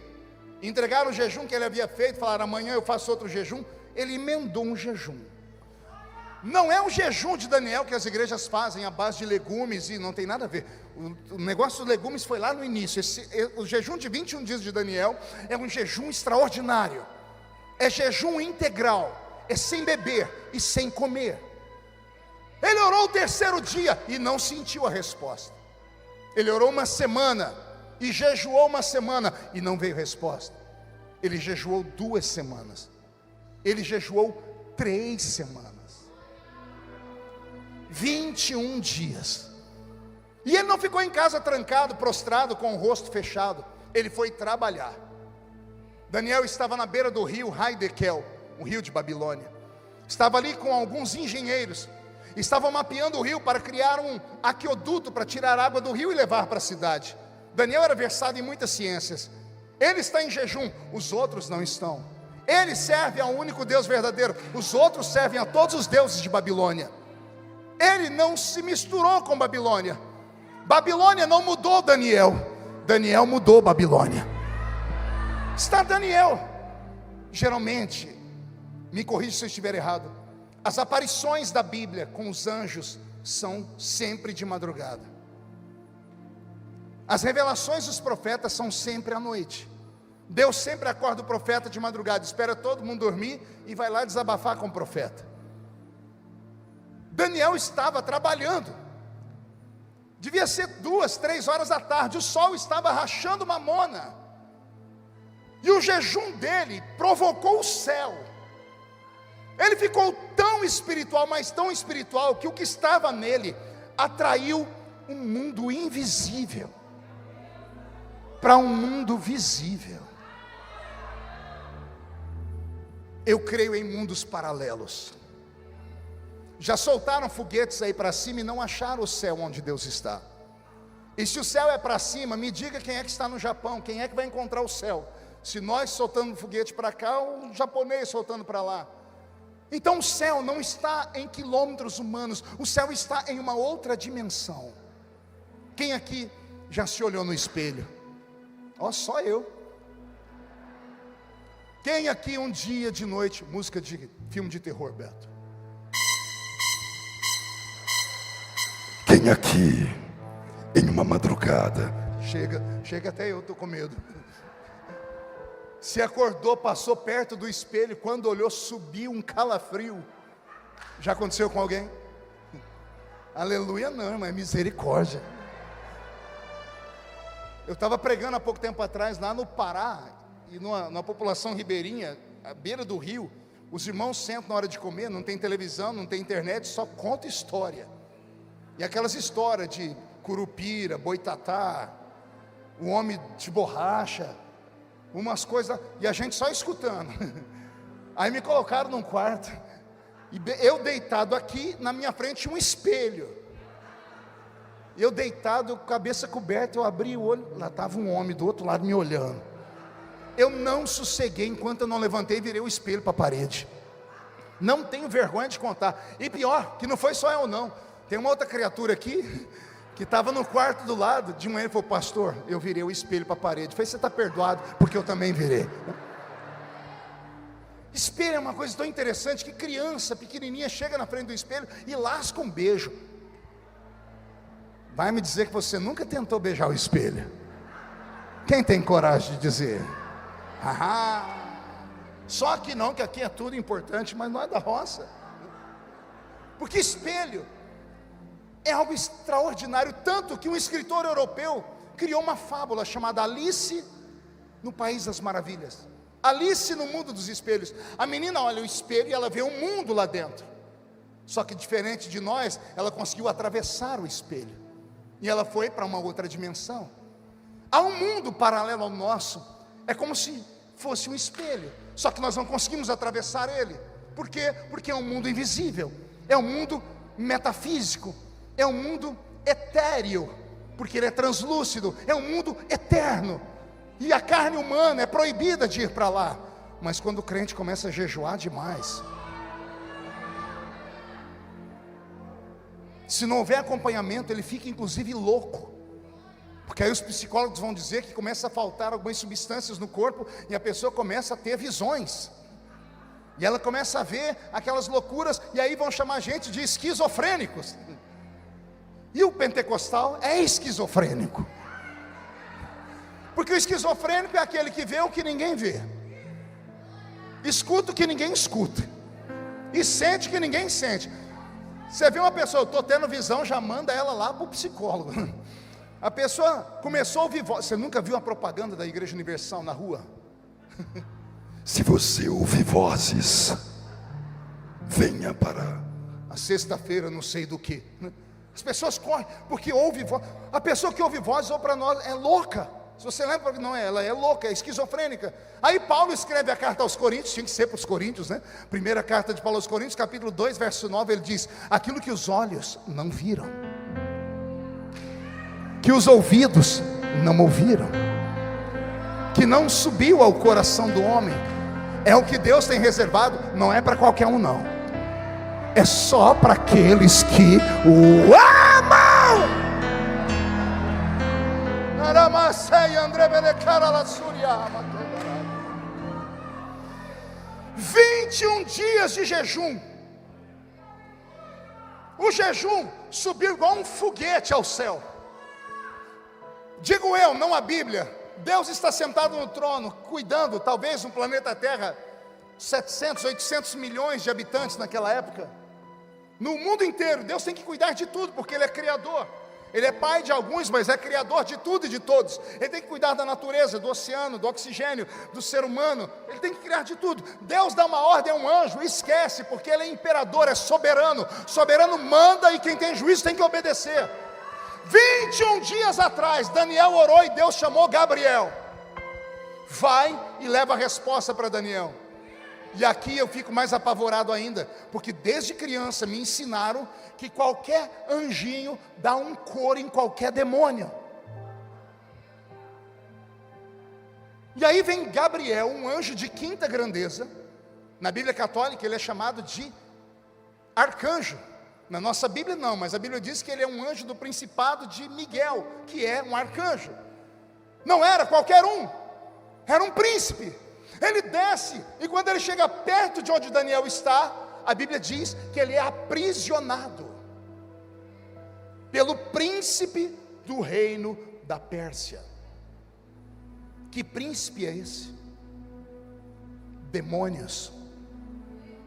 entregar o jejum que ele havia feito, falar amanhã eu faço outro jejum, ele emendou um jejum. Não é um jejum de Daniel que as igrejas fazem à base de legumes, e não tem nada a ver. O negócio dos legumes foi lá no início. O jejum de 21 dias de Daniel é um jejum extraordinário. É jejum integral, é sem beber e sem comer. Ele orou o 3º dia e não sentiu a resposta. Ele orou uma semana e jejuou uma semana e não veio resposta. Ele jejuou 2 semanas. Ele jejuou 3 semanas. 21 dias. E ele não ficou em casa trancado, prostrado, com o rosto fechado. Ele foi trabalhar. Daniel estava na beira do rio Haidekel, um rio de Babilônia. Estava ali com alguns engenheiros. Estavam mapeando o rio para criar um aqueduto para tirar água do rio e levar para a cidade. Daniel era versado em muitas ciências. Ele está em jejum, os outros não estão. Ele serve ao único Deus verdadeiro, os outros servem a todos os deuses de Babilônia. Ele não se misturou com Babilônia. Babilônia não mudou Daniel. Daniel mudou Babilônia. Está Daniel. Geralmente, me corrija se eu estiver errado, as aparições da Bíblia com os anjos são sempre de madrugada. As revelações dos profetas são sempre à noite. Deus sempre acorda o profeta de madrugada, espera todo mundo dormir e vai lá desabafar com o profeta. Daniel estava trabalhando. Devia ser 2, 3 horas da tarde. O sol estava rachando mamona. E o jejum dele provocou o céu. Ele ficou tão espiritual, mas tão espiritual, que o que estava nele atraiu um mundo invisível para um mundo visível. Eu creio em mundos paralelos. Já soltaram foguetes aí para cima e não acharam o céu onde Deus está. E se o céu é para cima, me diga quem é que está no Japão, quem é que vai encontrar o céu? Se nós soltando foguete para cá, o japonês soltando para lá. Então o céu não está em quilômetros humanos, o céu está em uma outra dimensão. Quem aqui já se olhou no espelho? Ó, só eu. Quem aqui um dia de noite, música de filme de terror, Beto? Quem aqui, em uma madrugada, chega até eu, estou com medo, se acordou, passou perto do espelho, quando olhou, subiu um calafrio. Já aconteceu com alguém? Aleluia não, irmão, é misericórdia. Eu estava pregando há pouco tempo atrás, lá no Pará, e numa população ribeirinha, à beira do rio. Os irmãos sentam na hora de comer, não tem televisão, não tem internet, só conta história. E aquelas histórias de curupira, boitatá, o homem de borracha, umas coisas, e a gente só escutando. Aí me colocaram num quarto, E eu deitado aqui, na minha frente tinha um espelho. Eu deitado, cabeça coberta, eu abri o olho, lá estava um homem do outro lado me olhando. Eu não sosseguei enquanto eu não levantei e virei o espelho para a parede. Não tenho vergonha de contar. E pior, que não foi só eu não. Tem uma outra criatura aqui, que estava no quarto do lado. De manhã ele falou: pastor, eu virei o espelho para a parede. Eu falei: você está perdoado, porque eu também virei. Espelho é uma coisa tão interessante, que criança pequenininha chega na frente do espelho e lasca um beijo. Vai me dizer que você nunca tentou beijar o espelho? Quem tem coragem de dizer? Só que não, que aqui é tudo importante, mas não é da roça. Porque espelho é algo extraordinário, tanto que um escritor europeu criou uma fábula chamada Alice no País das Maravilhas. Alice no mundo dos espelhos. A menina olha o espelho e ela vê um mundo lá dentro. Só que diferente de nós, ela conseguiu atravessar o espelho. E ela foi para uma outra dimensão. Há um mundo paralelo ao nosso. É como se fosse um espelho. Só que nós não conseguimos atravessar ele. Por quê? Porque é um mundo invisível. É um mundo metafísico. É um mundo etéreo. Porque ele é translúcido. É um mundo eterno. E a carne humana é proibida de ir para lá. Mas quando o crente começa a jejuar demais, se não houver acompanhamento, ele fica inclusive louco. Porque aí os psicólogos vão dizer que começa a faltar algumas substâncias no corpo e a pessoa começa a ter visões. E ela começa a ver aquelas loucuras, e aí vão chamar a gente de esquizofrênicos. E o pentecostal é esquizofrênico. Porque o esquizofrênico é aquele que vê o que ninguém vê, escuta o que ninguém escuta, e sente o que ninguém sente. Você vê uma pessoa: eu estou tendo visão, já manda ela lá para o psicólogo. A pessoa começou a ouvir voz. Você nunca viu a propaganda da Igreja Universal na rua? Se você ouvir vozes, venha para a sexta-feira, não sei do que. As pessoas correm, porque ouve voz. A pessoa que ouve vozes, ou para nós, é louca. Se você lembra, não é, ela é louca, é esquizofrênica. Aí Paulo escreve a carta aos Coríntios, tinha que ser para os Coríntios, né? Primeira carta de Paulo aos Coríntios, capítulo 2, verso 9, ele diz: aquilo que os olhos não viram, que os ouvidos não ouviram, que não subiu ao coração do homem, é o que Deus tem reservado. Não é para qualquer um não, é só para aqueles que o amam. 21 dias de jejum. O jejum subiu igual um foguete ao céu. Digo eu, não a Bíblia. Deus está sentado no trono, cuidando, talvez no planeta Terra, 700, 800 milhões de habitantes naquela época. No mundo inteiro, Deus tem que cuidar de tudo, porque Ele é Criador. Ele é pai de alguns, mas é criador de tudo e de todos. Ele tem que cuidar da natureza, do oceano, do oxigênio, do ser humano. Ele tem que criar de tudo. Deus dá uma ordem a um anjo, esquece, porque ele é imperador, é soberano. Soberano manda e quem tem juízo tem que obedecer. 21 dias atrás, Daniel orou e Deus chamou Gabriel. Vai e leva a resposta para Daniel. E aqui eu fico mais apavorado ainda, porque desde criança me ensinaram que qualquer anjinho dá um coro em qualquer demônio. E aí vem Gabriel, um anjo de quinta grandeza. Na Bíblia católica ele é chamado de arcanjo. Na nossa Bíblia não, mas a Bíblia diz que ele é um anjo do principado de Miguel, que é um arcanjo. Não era qualquer um, era um príncipe. Ele desce, e quando ele chega perto de onde Daniel está, a Bíblia diz que ele é aprisionado pelo príncipe do reino da Pérsia. Que príncipe é esse? Demônios.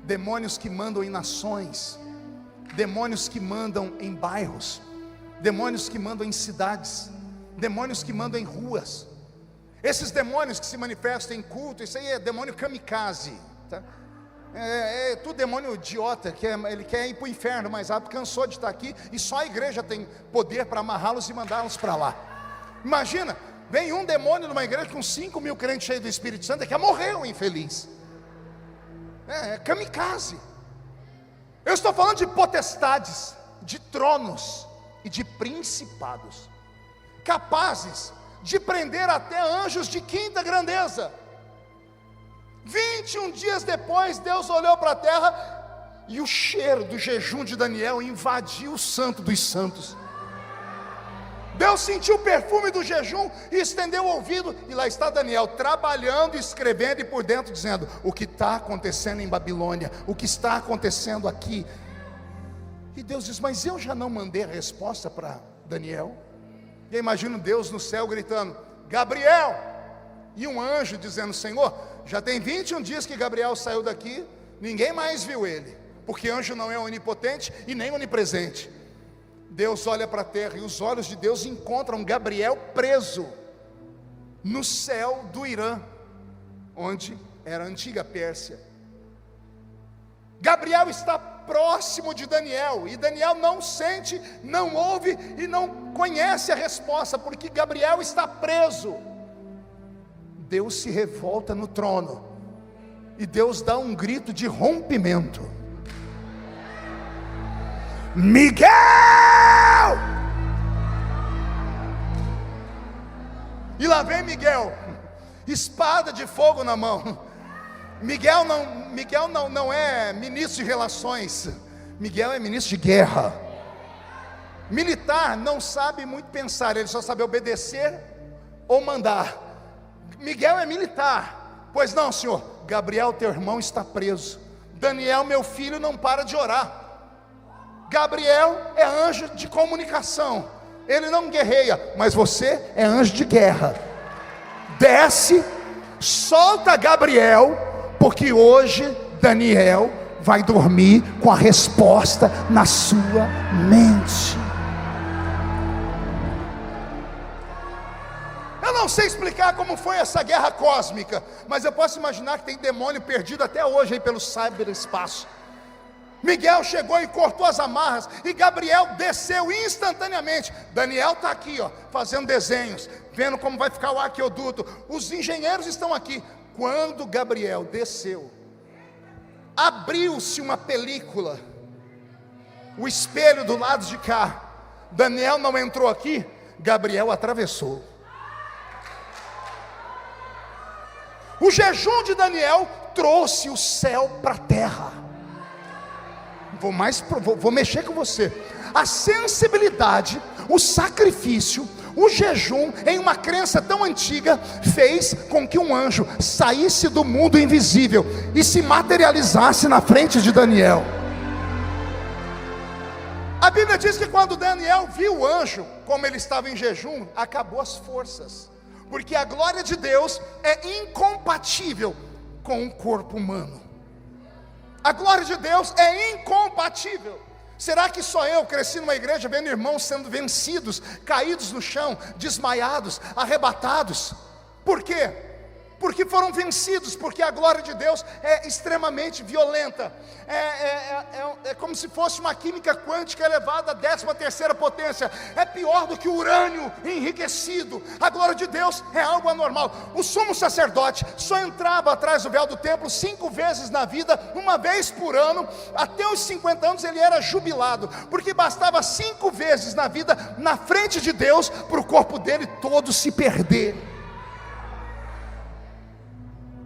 Demônios que mandam em nações, demônios que mandam em bairros, demônios que mandam em cidades, demônios que mandam em ruas. Esses demônios que se manifestam em culto, isso aí é demônio kamikaze, tá? É tudo demônio idiota, ele quer ir para o inferno mais rápido, cansou de estar aqui, e só a igreja tem poder para amarrá-los e mandá-los para lá. Imagina, vem um demônio numa igreja com 5 mil crentes cheios do Espírito Santo, que morreu infeliz. É kamikaze. Eu estou falando de potestades, de tronos e de principados, capazes de prender até anjos de quinta grandeza. 21 dias depois, Deus olhou para a terra e o cheiro do jejum de Daniel invadiu o santo dos santos. Deus sentiu o perfume do jejum e estendeu o ouvido, e lá está Daniel trabalhando, escrevendo, e por dentro dizendo: o que está acontecendo em Babilônia, o que está acontecendo aqui. E Deus diz: mas eu já não mandei a resposta para Daniel? E eu imagino Deus no céu gritando: Gabriel! E um anjo dizendo: Senhor, já tem 21 dias que Gabriel saiu daqui, ninguém mais viu ele, porque anjo não é onipotente e nem onipresente. Deus olha para a terra e os olhos de Deus encontram Gabriel preso no céu do Irã, onde era a antiga Pérsia. Gabriel está próximo de Daniel, e Daniel não sente, não ouve e não conhece a resposta, porque Gabriel está preso. Deus se revolta no trono, e Deus dá um grito de rompimento: Miguel! E lá vem Miguel, espada de fogo na mão. Miguel não é ministro de relações, Miguel é ministro de guerra. Militar não sabe muito pensar, ele só sabe obedecer ou mandar. Miguel é militar. Pois não, senhor, Gabriel teu irmão está preso, Daniel meu filho não para de orar. Gabriel é anjo de comunicação, ele não guerreia, mas você é anjo de guerra. Desce, solta Gabriel, porque hoje Daniel vai dormir com a resposta na sua mente. Eu não sei explicar como foi essa guerra cósmica, mas eu posso imaginar que tem demônio perdido até hoje aí pelo cyberespaço. Miguel chegou e cortou as amarras, e Gabriel desceu instantaneamente. Daniel está aqui, fazendo desenhos, vendo como vai ficar o aqueduto. Os engenheiros estão aqui. Quando Gabriel desceu, abriu-se uma película, o espelho do lado de cá. Daniel não entrou aqui, Gabriel atravessou. O jejum de Daniel trouxe o céu para a terra. Vou mexer com você. A sensibilidade, o sacrifício, o jejum, em uma crença tão antiga, fez com que um anjo saísse do mundo invisível e se materializasse na frente de Daniel. A Bíblia diz que quando Daniel viu o anjo, como ele estava em jejum, acabou as forças, porque a glória de Deus é incompatível com o corpo humano. A glória de Deus é incompatível. Será que só eu cresci numa igreja vendo irmãos sendo vencidos, caídos no chão, desmaiados, arrebatados? Por quê? Porque foram vencidos, porque a glória de Deus é extremamente violenta. É como se fosse uma química quântica elevada à 13ª potência. É pior do que o urânio enriquecido. A glória de Deus é algo anormal. O sumo sacerdote só entrava atrás do véu do templo 5 vezes na vida, uma vez por ano. Até os 50 anos ele era jubilado, porque bastava 5 vezes na vida, na frente de Deus, para o corpo dele todo se perder.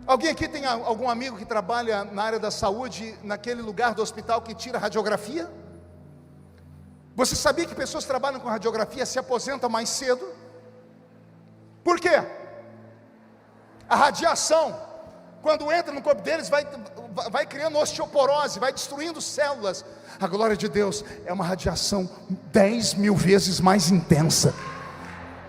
Alguém aqui tem algum amigo que trabalha na área da saúde, naquele lugar do hospital que tira radiografia? Você sabia que pessoas que trabalham com radiografia se aposentam mais cedo? Por quê? A radiação, quando entra no corpo deles, vai criando osteoporose, vai destruindo células. A glória de Deus é uma radiação 10.000 vezes mais intensa.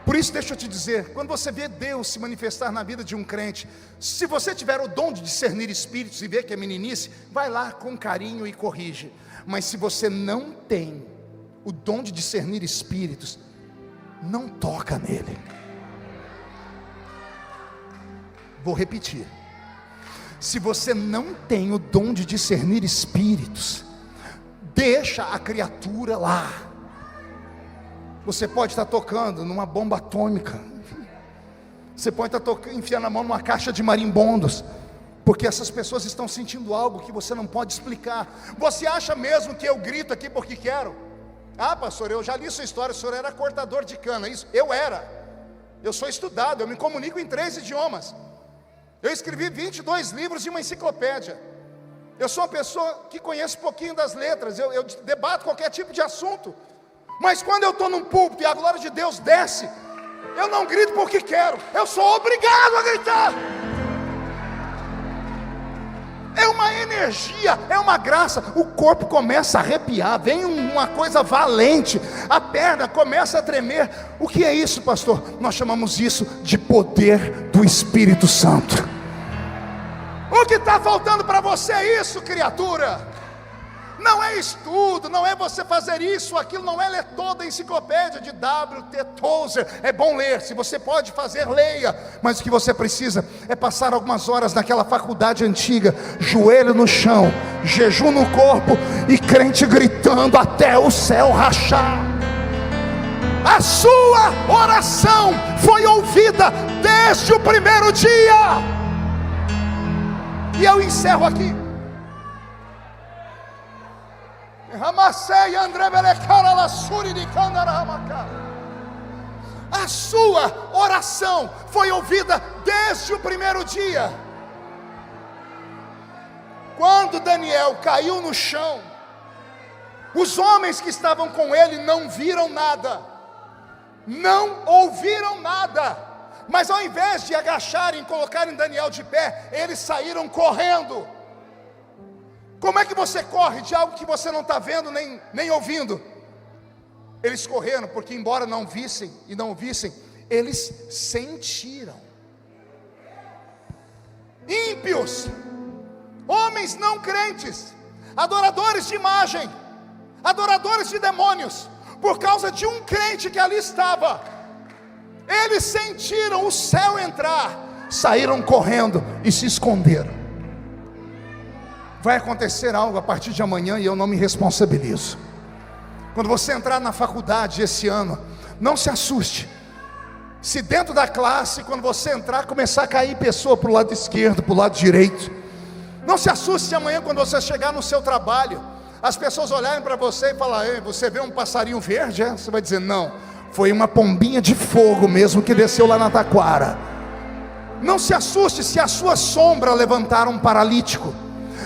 Por isso, deixa eu te dizer, quando você vê Deus se manifestar na vida de um crente, se você tiver o dom de discernir espíritos e ver que é meninice, vai lá com carinho e corrige. Mas se você não tem o dom de discernir espíritos, não toca nele. Vou repetir. Se você não tem o dom de discernir espíritos, deixa a criatura lá. Você pode estar tocando numa bomba atômica, você pode estar enfiando a mão numa caixa de marimbondos, porque essas pessoas estão sentindo algo que você não pode explicar. Você acha mesmo que eu grito aqui porque quero? Ah, pastor, eu já li sua história, o senhor era cortador de cana. Isso, eu era. Eu sou estudado, eu me comunico em 3 idiomas. Eu escrevi 22 livros de uma enciclopédia. Eu sou uma pessoa que conhece um pouquinho das letras, eu debato qualquer tipo de assunto. Mas quando eu estou num púlpito e a glória de Deus desce, eu não grito porque quero, eu sou obrigado a gritar. É uma energia, é uma graça. O corpo começa a arrepiar, vem uma coisa valente, a perna começa a tremer. O que é isso, pastor? Nós chamamos isso de poder do Espírito Santo. O que está faltando para você é isso, criatura. Não é estudo, não é você fazer isso, aquilo, não é ler toda a enciclopédia de W.T. Tozer. É bom ler, se você pode fazer, leia. Mas o que você precisa é passar algumas horas naquela faculdade antiga, joelho no chão, jejum no corpo e crente gritando até o céu rachar. A sua oração foi ouvida desde o primeiro dia. E eu encerro aqui. A sua oração foi ouvida desde o primeiro dia. Quando Daniel caiu no chão, os homens que estavam com ele não viram nada, não ouviram nada, mas ao invés de agacharem e colocarem Daniel de pé, eles saíram correndo. Como é que você corre de algo que você não está vendo nem ouvindo? Eles correram porque, embora não vissem e não ouvissem, eles sentiram. Ímpios, homens não crentes, adoradores de imagem, adoradores de demônios, por causa de um crente que ali estava, eles sentiram o céu entrar, saíram correndo e se esconderam. Vai acontecer algo a partir de amanhã e eu não me responsabilizo. Quando você entrar na faculdade esse ano, não se assuste se dentro da classe, quando você entrar, começar a cair pessoa para o lado esquerdo, para o lado direito. Não se assuste se amanhã, quando você chegar no seu trabalho, as pessoas olharem para você e falarem: você vê um passarinho verde? É? Você vai dizer: não, foi uma pombinha de fogo mesmo que desceu lá na taquara. Não se assuste se a sua sombra levantar um paralítico.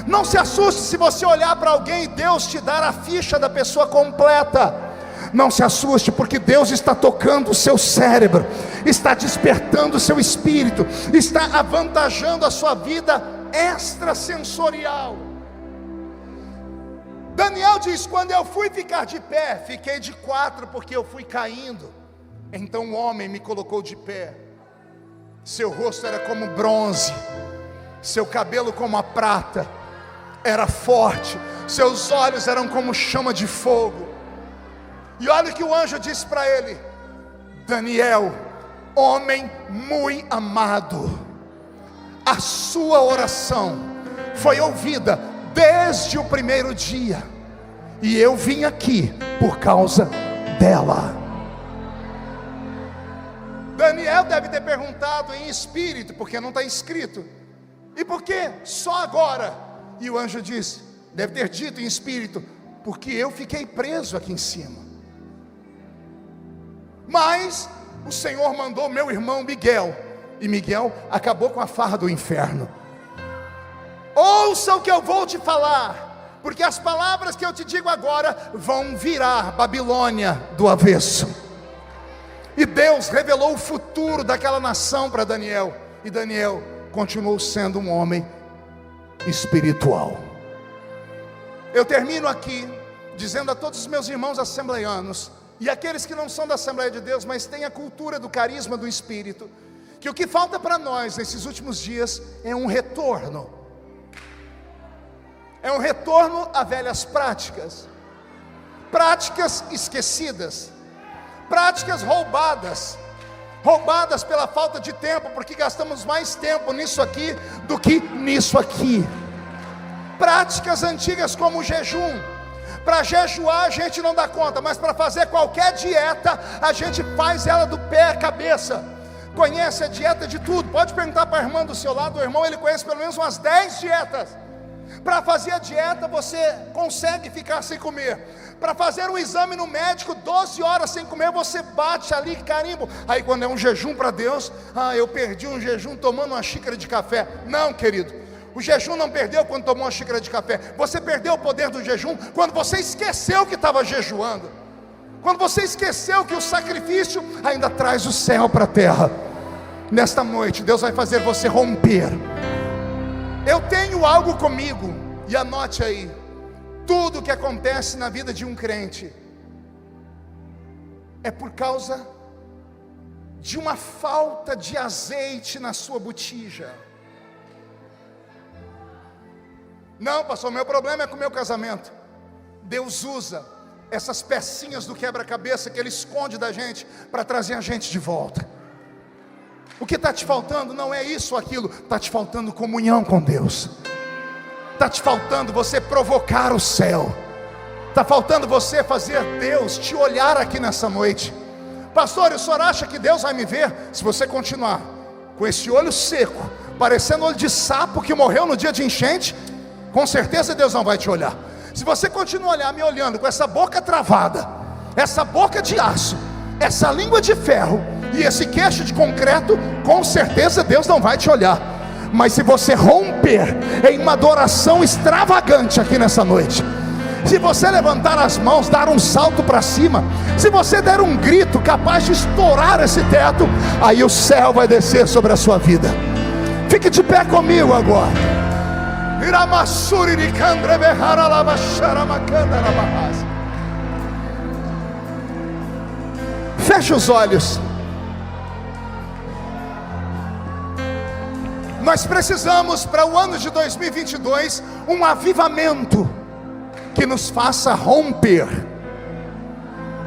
Não se assuste se você olhar para alguém e Deus te dar a ficha da pessoa completa. Não se assuste, porque Deus está tocando o seu cérebro, está despertando o seu espírito, está avantajando a sua vida extrasensorial. Daniel diz: quando eu fui ficar de pé, fiquei de 4 porque eu fui caindo. Então o homem me colocou de pé. Seu rosto era como bronze, seu cabelo como a prata, era forte, seus olhos eram como chama de fogo. E olha o que o anjo disse para ele: Daniel, homem muito amado, a sua oração foi ouvida desde o primeiro dia, e eu vim aqui por causa dela. Daniel deve ter perguntado em espírito, porque não está escrito: e por que só agora? E o anjo disse, deve ter dito em espírito: porque eu fiquei preso aqui em cima. Mas o Senhor mandou meu irmão Miguel, e Miguel acabou com a farra do inferno. Ouça o que eu vou te falar, porque as palavras que eu te digo agora vão virar Babilônia do avesso. E Deus revelou o futuro daquela nação para Daniel, e Daniel continuou sendo um homem espiritual. Eu termino aqui dizendo a todos os meus irmãos assembleianos e aqueles que não são da Assembleia de Deus, mas têm a cultura do carisma do Espírito, que o que falta para nós nesses últimos dias é um retorno. É um retorno a velhas práticas, práticas esquecidas, práticas roubadas pela falta de tempo, porque gastamos mais tempo nisso aqui do que nisso aqui. Práticas antigas como o jejum. Para jejuar a gente não dá conta, mas para fazer qualquer dieta a gente faz ela do pé à cabeça. conhece a dieta de tudo. Pode perguntar para a irmã do seu lado, o irmão, ele conhece pelo menos umas 10 dietas. Para fazer a dieta, você consegue ficar sem comer. Para fazer um exame no médico, 12 horas sem comer, você bate ali, carimbo. Aí quando é um jejum para Deus, eu perdi um jejum tomando uma xícara de café. Não, querido, o jejum não perdeu quando tomou uma xícara de café. Você perdeu o poder do jejum quando você esqueceu que estava jejuando. Quando você esqueceu que o sacrifício ainda traz o céu para a terra. Nesta noite, Deus vai fazer você romper. Eu tenho algo comigo, e anote aí: tudo que acontece na vida de um crente é por causa de uma falta de azeite na sua botija. Não, pastor, meu problema é com o meu casamento. Deus usa essas pecinhas do quebra-cabeça que Ele esconde da gente para trazer a gente de volta. O que está te faltando não é isso ou aquilo, está te faltando comunhão com Deus. Está te faltando você provocar o céu. Está faltando você fazer Deus te olhar aqui nessa noite. Pastor, o senhor acha que Deus vai me ver? Se você continuar com esse olho seco, parecendo olho de sapo que morreu no dia de enchente, com certeza Deus não vai te olhar. Se você continuar me olhando com essa boca travada, essa boca de aço, essa língua de ferro e esse queixo de concreto, com certeza Deus não vai te olhar. Mas se você romper em uma adoração extravagante aqui nessa noite, se você levantar as mãos, dar um salto para cima, se você der um grito capaz de estourar esse teto, aí o céu vai descer sobre a sua vida. Fique de pé comigo agora. Feche os olhos. Nós precisamos para o ano de 2022 um avivamento que nos faça romper.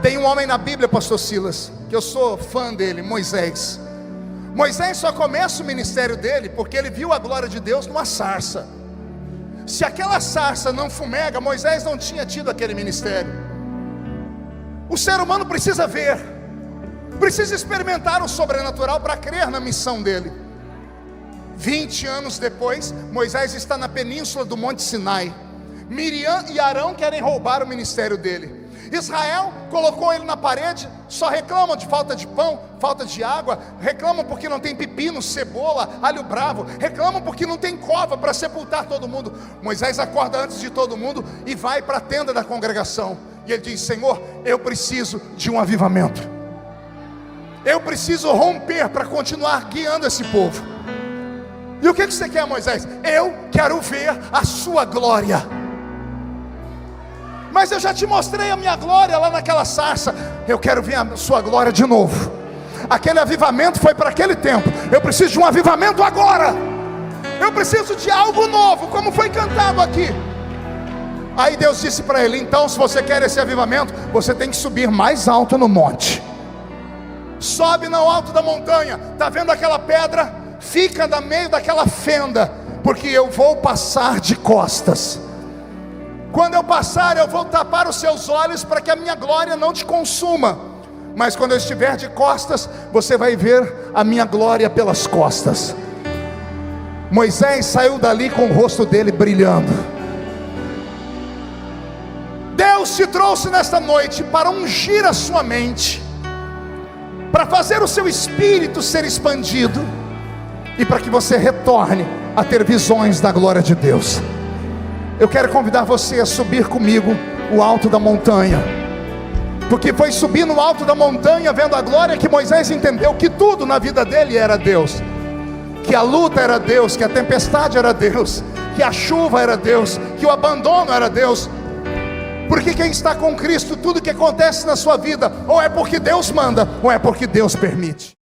Tem um homem na Bíblia, pastor Silas, que eu sou fã dele, Moisés. Moisés só começa o ministério dele porque ele viu a glória de Deus numa sarça. Se aquela sarça não fumega, Moisés não tinha tido aquele ministério. O ser humano precisa ver, precisa experimentar o sobrenatural para crer na missão dele. 20 anos depois, Moisés está na península do Monte Sinai. Miriam e Arão querem roubar o ministério dele. Israel colocou ele na parede, só reclamam de falta de pão, falta de água, reclamam porque não tem pepino, cebola, alho bravo, reclamam porque não tem cova para sepultar todo mundo. Moisés acorda antes de todo mundo e vai para a tenda da congregação, e ele diz: Senhor, eu preciso de um avivamento, eu preciso romper para continuar guiando esse povo. E o que você quer, Moisés? Eu quero ver a sua glória. Mas eu já te mostrei a minha glória lá naquela sarça. Eu quero ver a sua glória de novo. Aquele avivamento foi para aquele tempo. Eu preciso de um avivamento agora. Eu preciso de algo novo, como foi cantado aqui. Aí Deus disse para ele: então, se você quer esse avivamento, você tem que subir mais alto no monte. Sobe no alto da montanha. Está vendo aquela pedra? Fica no meio daquela fenda, porque eu vou passar de costas. Quando eu passar, eu vou tapar os seus olhos para que a minha glória não te consuma. Mas quando eu estiver de costas, você vai ver a minha glória pelas costas. Moisés saiu dali com o rosto dele brilhando. Deus te trouxe nesta noite para ungir a sua mente, para fazer o seu espírito ser expandido, e para que você retorne a ter visões da glória de Deus. Eu quero convidar você a subir comigo o alto da montanha, porque foi subir no alto da montanha, vendo a glória, que Moisés entendeu que tudo na vida dele era Deus, que a luta era Deus, que a tempestade era Deus, que a chuva era Deus, que o abandono era Deus. Porque quem está com Cristo, tudo que acontece na sua vida, ou é porque Deus manda, ou é porque Deus permite.